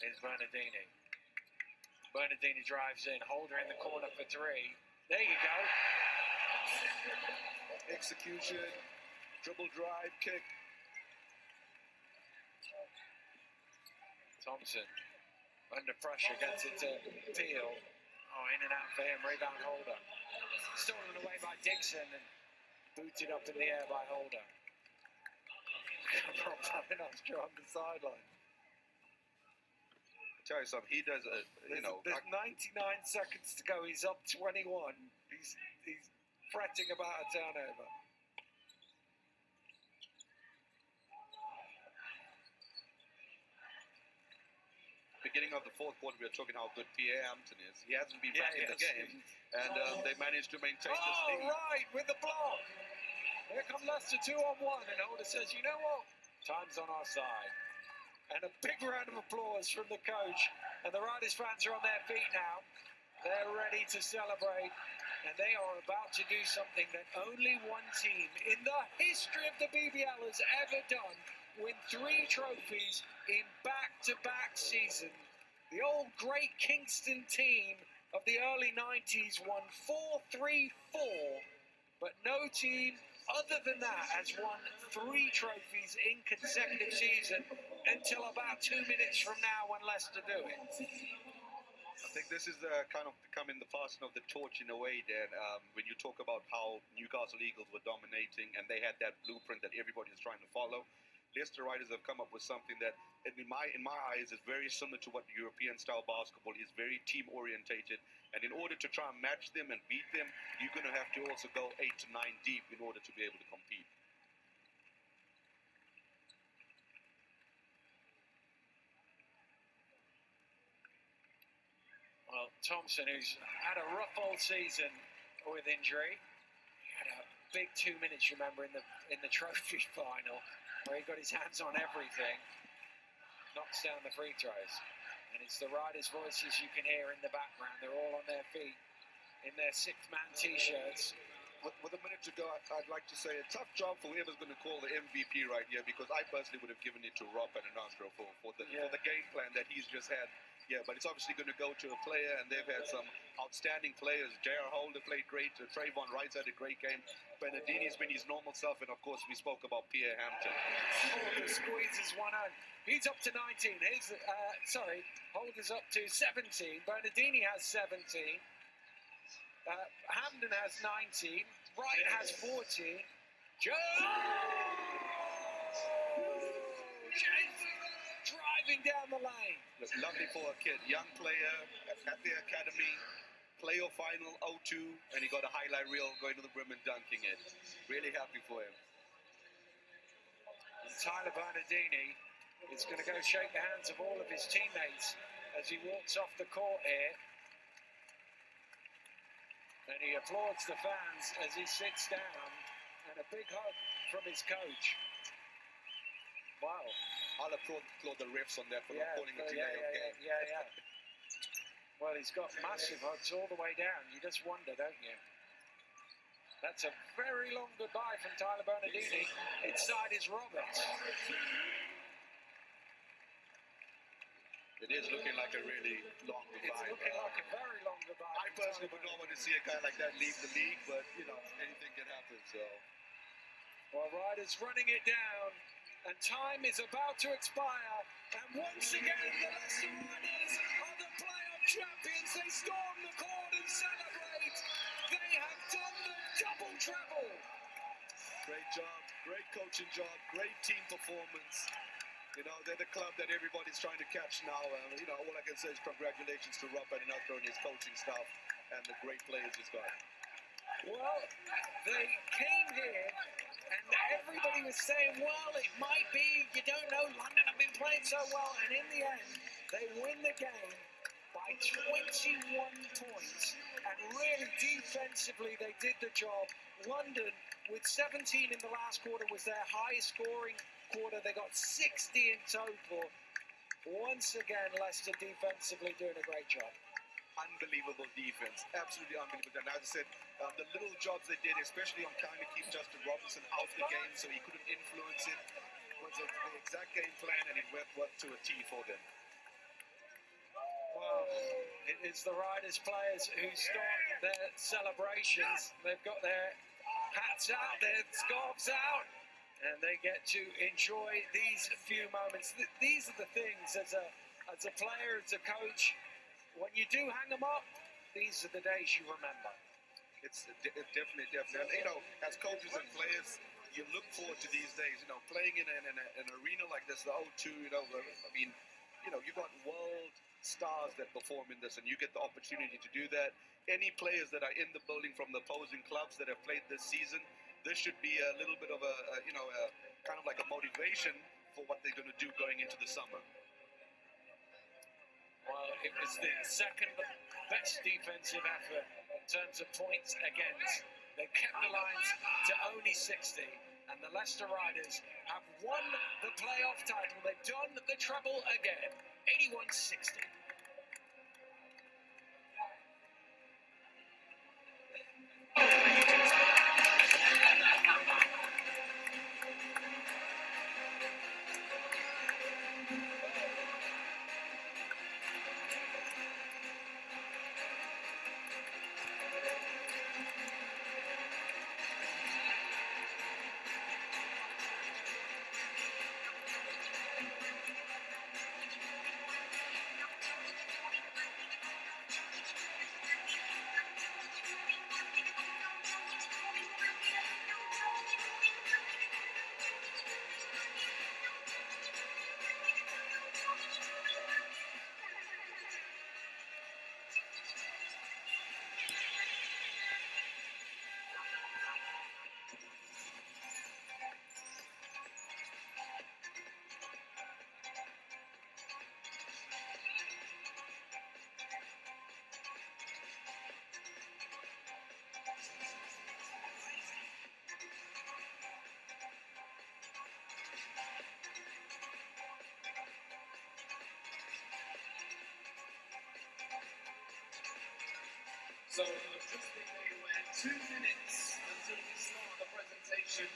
Speaker 1: Here's Bernardini. Bernardini drives in. Holder in the corner for three. There you go.
Speaker 2: Execution, dribble drive, kick.
Speaker 1: Thompson, under pressure, gets it to Peel. Oh, in and out for him, rebound Holder. Stolen away by Dixon and booted up in the air by Holder. Rob Paternostro on the sideline.
Speaker 2: I'll tell you something, he does
Speaker 1: There's 99 seconds to go, he's up 21. He's fretting about a turnover.
Speaker 2: Beginning of the fourth quarter, we were talking how good Pierre Hampton is. He hasn't been back in the game, and they managed to maintain this lead.
Speaker 1: Right, with the block. Here come Leicester 2-on-1, and Holder says, you know what? Time's on our side. And a big round of applause from the coach. And the Riders fans are on their feet now. They're ready to celebrate. And they are about to do something that only one team in the history of the BBL has ever done. Win 3 trophies in back-to-back season. The old great Kingston team of the early 90s won 4-3-4, but no team other than that, has won 3 trophies in consecutive season until about 2 minutes from now when Leicester do it.
Speaker 2: I think this is kind of becoming the passing of the torch in a way, Dan. When you talk about how Newcastle Eagles were dominating and they had that blueprint that everybody is trying to follow, Leicester Riders have come up with something that, in my eyes, is very similar to what European style basketball is, very team orientated. And in order to try and match them and beat them, you're going to have to also go 8 to 9 deep in order to be able to compete.
Speaker 1: Well, Thompson, who's had a rough old season with injury, he had a big 2 minutes, remember, in the trophy final, where he got his hands on everything, knocks down the free throws. And it's the riders' voices you can hear in the background. They're all on their feet in their sixth-man T-shirts.
Speaker 2: With a minute to go, I'd like to say a tough job for whoever's going to call the MVP right here, because I personally would have given it to Rob and Anastro for the game plan that he's just had. Yeah, but it's obviously going to go to a player, and they've had some outstanding players. J.R. Holder played great. Trayvon Wright's had a great game. Bernardini's been his normal self, and of course we spoke about Pierre Hampton.
Speaker 1: Holder squeezes one out. He's up to 19. Holder's up to 17. Bernardini has 17. Hampton has 19. Wright has 14. Driving down the lane.
Speaker 2: Look, lovely for a kid, young player at the academy, playoff final 0-2, and he got a highlight reel going to the rim and dunking it. Really happy for him.
Speaker 1: And Tyler Bernardini is going to go shake the hands of all of his teammates as he walks off the court here. And he applauds the fans as he sits down, and a big hug from his coach. Wow.
Speaker 2: I'll applaud the refs on that for not calling a delay of game.
Speaker 1: Yeah. Well, he's got massive hugs all the way down. You just wonder, don't you? That's a very long goodbye from Tyler Bernardini. Inside is Roberts.
Speaker 2: It is looking like a really long goodbye.
Speaker 1: It's looking like a very long goodbye.
Speaker 2: I personally would not want to see a guy like that leave the league, but, anything can happen, so.
Speaker 1: Well, Ryder's running it down. And time is about to expire. And once again, the Leicester Riders are the playoff champions. They storm the court and celebrate. They have done the double treble.
Speaker 2: Great job, great coaching job, great team performance. They're the club that everybody's trying to catch now. All I can say is congratulations to Rob and Anastro and his coaching staff and the great players he's got.
Speaker 1: Well, they came here and everybody was saying, well, it might be, you don't know, London have been playing so well. And in the end, they win the game by 21 points. And really defensively, they did the job. London, with 17 in the last quarter, was their highest scoring quarter. They got 60 in total. Once again, Leicester defensively doing a great job.
Speaker 2: Unbelievable defense, absolutely unbelievable. And as I said, the little jobs they did, especially on trying to keep Justin Robinson out the game so he couldn't influence it, was the exact game plan, and it worked to a T for them.
Speaker 1: Well, it is the Riders players who start their celebrations. They've got their hats out, their scarves out, and they get to enjoy these few moments. These are the things as a player, as a coach. When you do hang them up, these are the days you remember.
Speaker 2: It's definitely. And, as coaches and players, you look forward to these days. Playing in an arena like this, the O2. You've got world stars that perform in this, and you get the opportunity to do that. Any players that are in the building from the opposing clubs that have played this season, this should be a little bit of a kind of like a motivation for what they're going to do going into the summer.
Speaker 1: Well, it was the second best defensive effort in terms of points against. They kept the lines to only 60, and the Leicester Riders have won the playoff title. They've done the treble again, 81-60.
Speaker 3: So just to make you aware, 2 minutes until we start the presentation.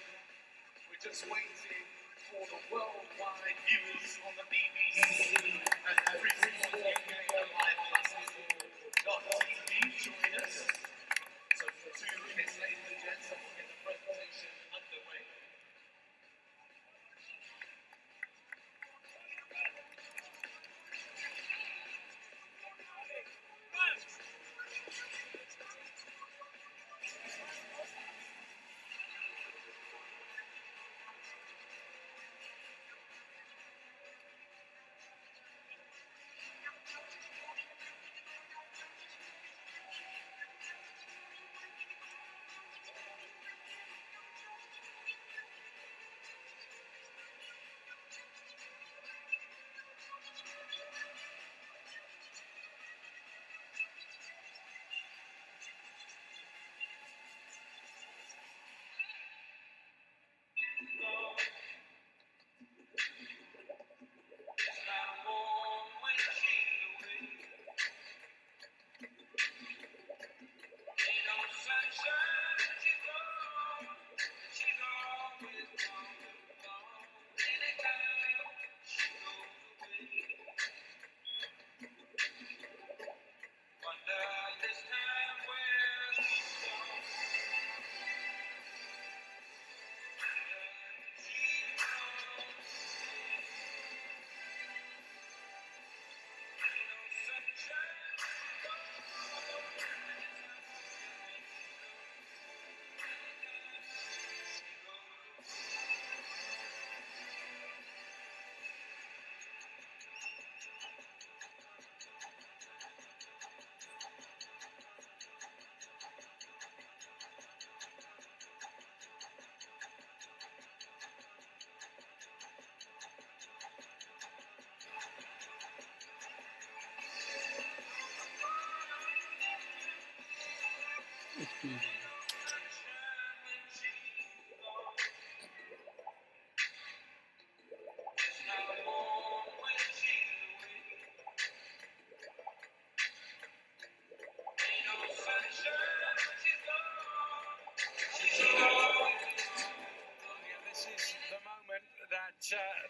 Speaker 3: We're just waiting for the worldwide viewers on the BBC and every single UK live TV join us. So for 2 minutes, ladies and gents, we'll get the presentation underway.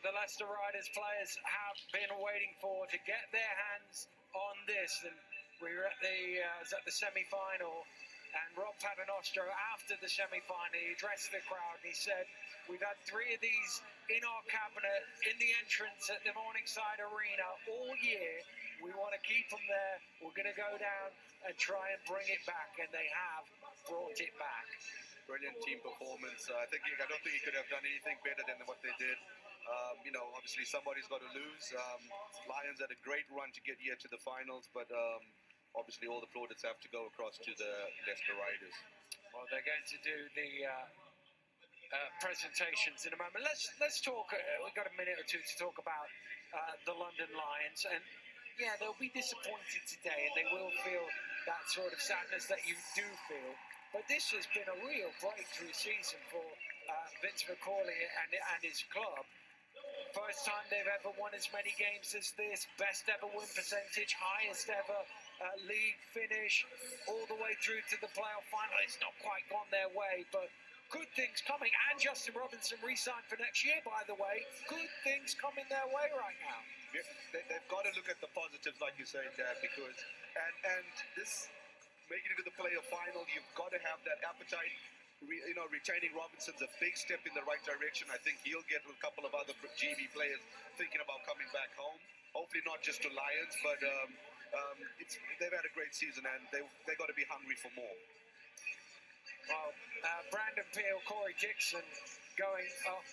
Speaker 1: The Leicester Riders players have been waiting for to get their hands on this. And we were at the semi-final, and Rob Paternostro, after the semi-final, he addressed the crowd and he said, "We've had 3 of these in our cabinet in the entrance at the Morningside Arena all year. We want to keep them there. We're going to go down and try and bring it back," and they have brought it back.
Speaker 2: Brilliant team performance. I don't think he could have done anything better than what they did. Obviously somebody's got to lose. Lions had a great run to get here to the finals, but obviously all the plaudits have to go across to the Leicester Riders.
Speaker 1: Well, they're going to do the presentations in a moment. Let's talk. We've got a minute or two to talk about the London Lions, and yeah, they'll be disappointed today, and they will feel that sort of sadness that you do feel. But this has been a real breakthrough season for Vince McCauley and his club. First time they've ever won as many games as this, best ever win percentage, highest ever league finish, all the way through to the playoff final. It's not quite gone their way, but good things coming. And Justin Robinson re-signed for next year, by the way. Good things coming their way right now.
Speaker 2: Yeah, they've got to look at the positives, like you said, because and this. Making it to the playoff final, you've got to have that appetite. Retaining Robinson's a big step in the right direction. I think he'll get a couple of other GB players thinking about coming back home. Hopefully not just to Lions, but they've had a great season and they got to be hungry for more.
Speaker 1: Well, Brandon Peel, Corey Dixon going up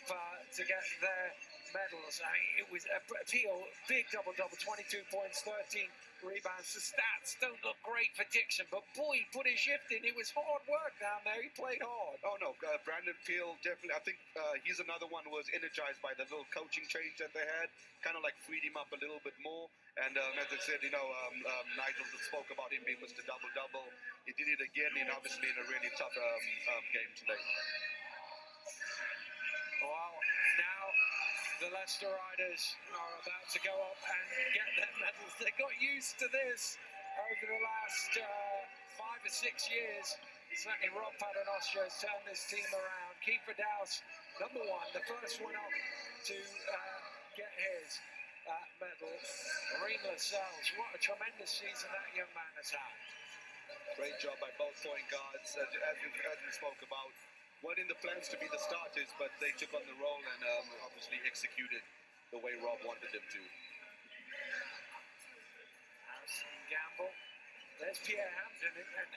Speaker 1: to get their medals. I mean, it was Peel, big double-double, 22 points, 13 rebounds. The stats don't look great for Dixon, but boy, he put his shift in. It was hard work down there. He played hard.
Speaker 2: Oh, no, Brandon Peel, definitely. I think he's another one who was energized by the little coaching change that they had, kind of like freed him up a little bit more. And as I said, Nigel spoke about him being Mr. Double-Double. He did it again, obviously in a really tough game today.
Speaker 1: Well, now the Leicester Riders are about to go up and get their medals. They got used to this over the last 5 or 6 years. Certainly Rob Paternostro's turned this team around. Kiefer Dowse, number 1, the first one up to get his medal. Marine Lascelles, what a tremendous season that young man has had.
Speaker 2: Great job by both point guards, as we spoke about. Weren't in the plans to be the starters, but they took on the role and obviously executed the way Rob wanted them to.
Speaker 1: Harrison Gamble. There's Pierre Hampton, and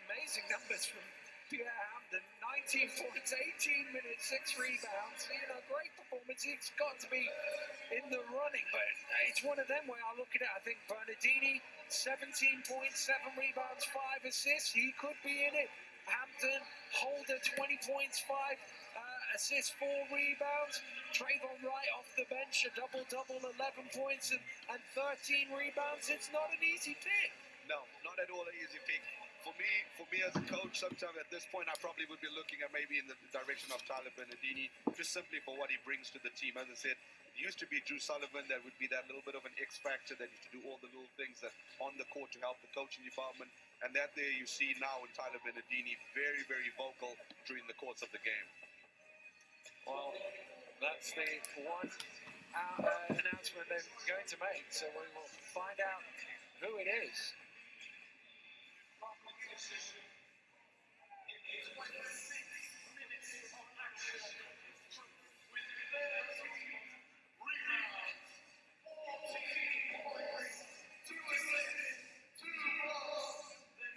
Speaker 1: amazing numbers from Pierre Hampton. 19 points, 18 minutes, 6 rebounds. You know, great performance. He's got to be in the running, but it's one of them where I look at it. I think Bernardini, 17 points, 7 rebounds, 5 assists. He could be in it. Hampton, Holder, 20 points, 5 assists, 4 rebounds. Trayvon Wright off the bench, a double-double, 11 points and 13 rebounds. It's not an easy pick.
Speaker 2: No, not at all an easy pick. For me as a coach, sometime at this point, I probably would be looking at maybe in the direction of Tyler Bernardini, just simply for what he brings to the team. As I said, it used to be Drew Sullivan that would be that little bit of an X factor that used to do all the little things that on the court to help the coaching department. And that there you see now in Tyler Bernardini, very, very vocal during the course of the game.
Speaker 1: Well, that's the one announcement they're going to make, so we will find out who it is.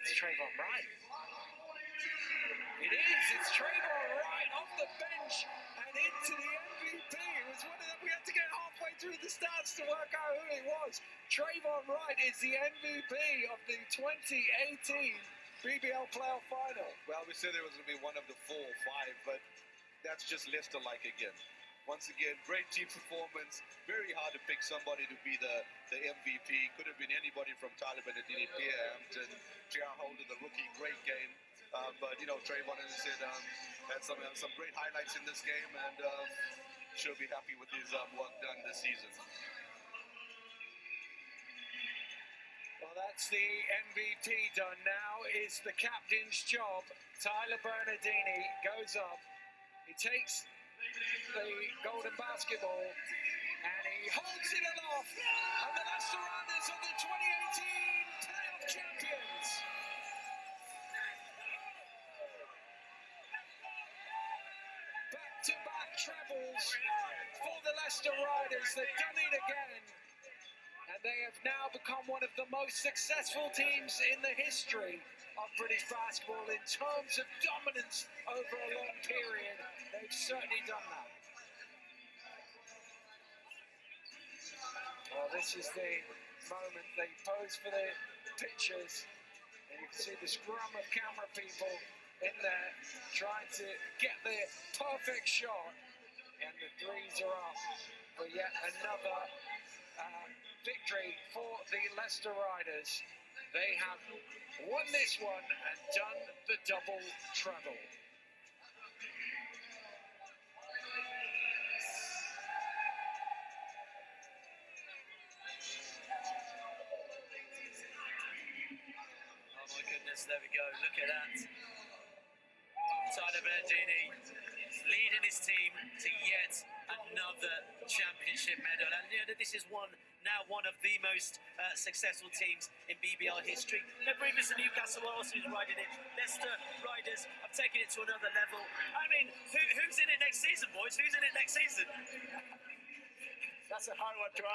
Speaker 1: It's Trayvon Wright. It is. It's Trayvon Wright off the bench and into the MVP. It was one of them. We had to get halfway through the stats to work out who it was. Trayvon Wright is the MVP of the 2018 BBL Playoff Final.
Speaker 2: Well, we said it was going to be one of the 4 or 5, but that's just Leicester-like again. Once again, great team performance. Very hard to pick somebody to be the MVP. Could have been anybody from Tyler Bernardini, Pierre Hampton, J.R. Holder, the rookie. Great game. But, you know, Trayvon, as I said, had some great highlights in this game, and should be happy with his work done this season.
Speaker 1: Well, that's the MVP done. Now is the captain's job. Tyler Bernardini goes up. He takes the golden basketball and he holds it aloft. And the Leicester Rounders are the 2018 playoff champions. Back-to-back trebles for the Leicester Riders. They've done it again. And they have now become one of the most successful teams in the history of British basketball in terms of dominance over a long period. They've certainly done that. Well, this is the moment they pose for the pictures. And you can see the scrum of camera people in there trying to get the perfect shot. And the threes are up for yet another victory for the Leicester Riders. They have won this one and done the double treble.
Speaker 4: Oh my goodness, there we go. Look at that. Tyler Bernardini leading his team to yet another championship medal. And you know, this is now one of the most successful teams in BBL history. Remember, even the Newcastle Royals who's riding it. Leicester Riders have taken it to another level. I mean, who's in it next season, boys? Who's in it next season?
Speaker 1: That's a hard one to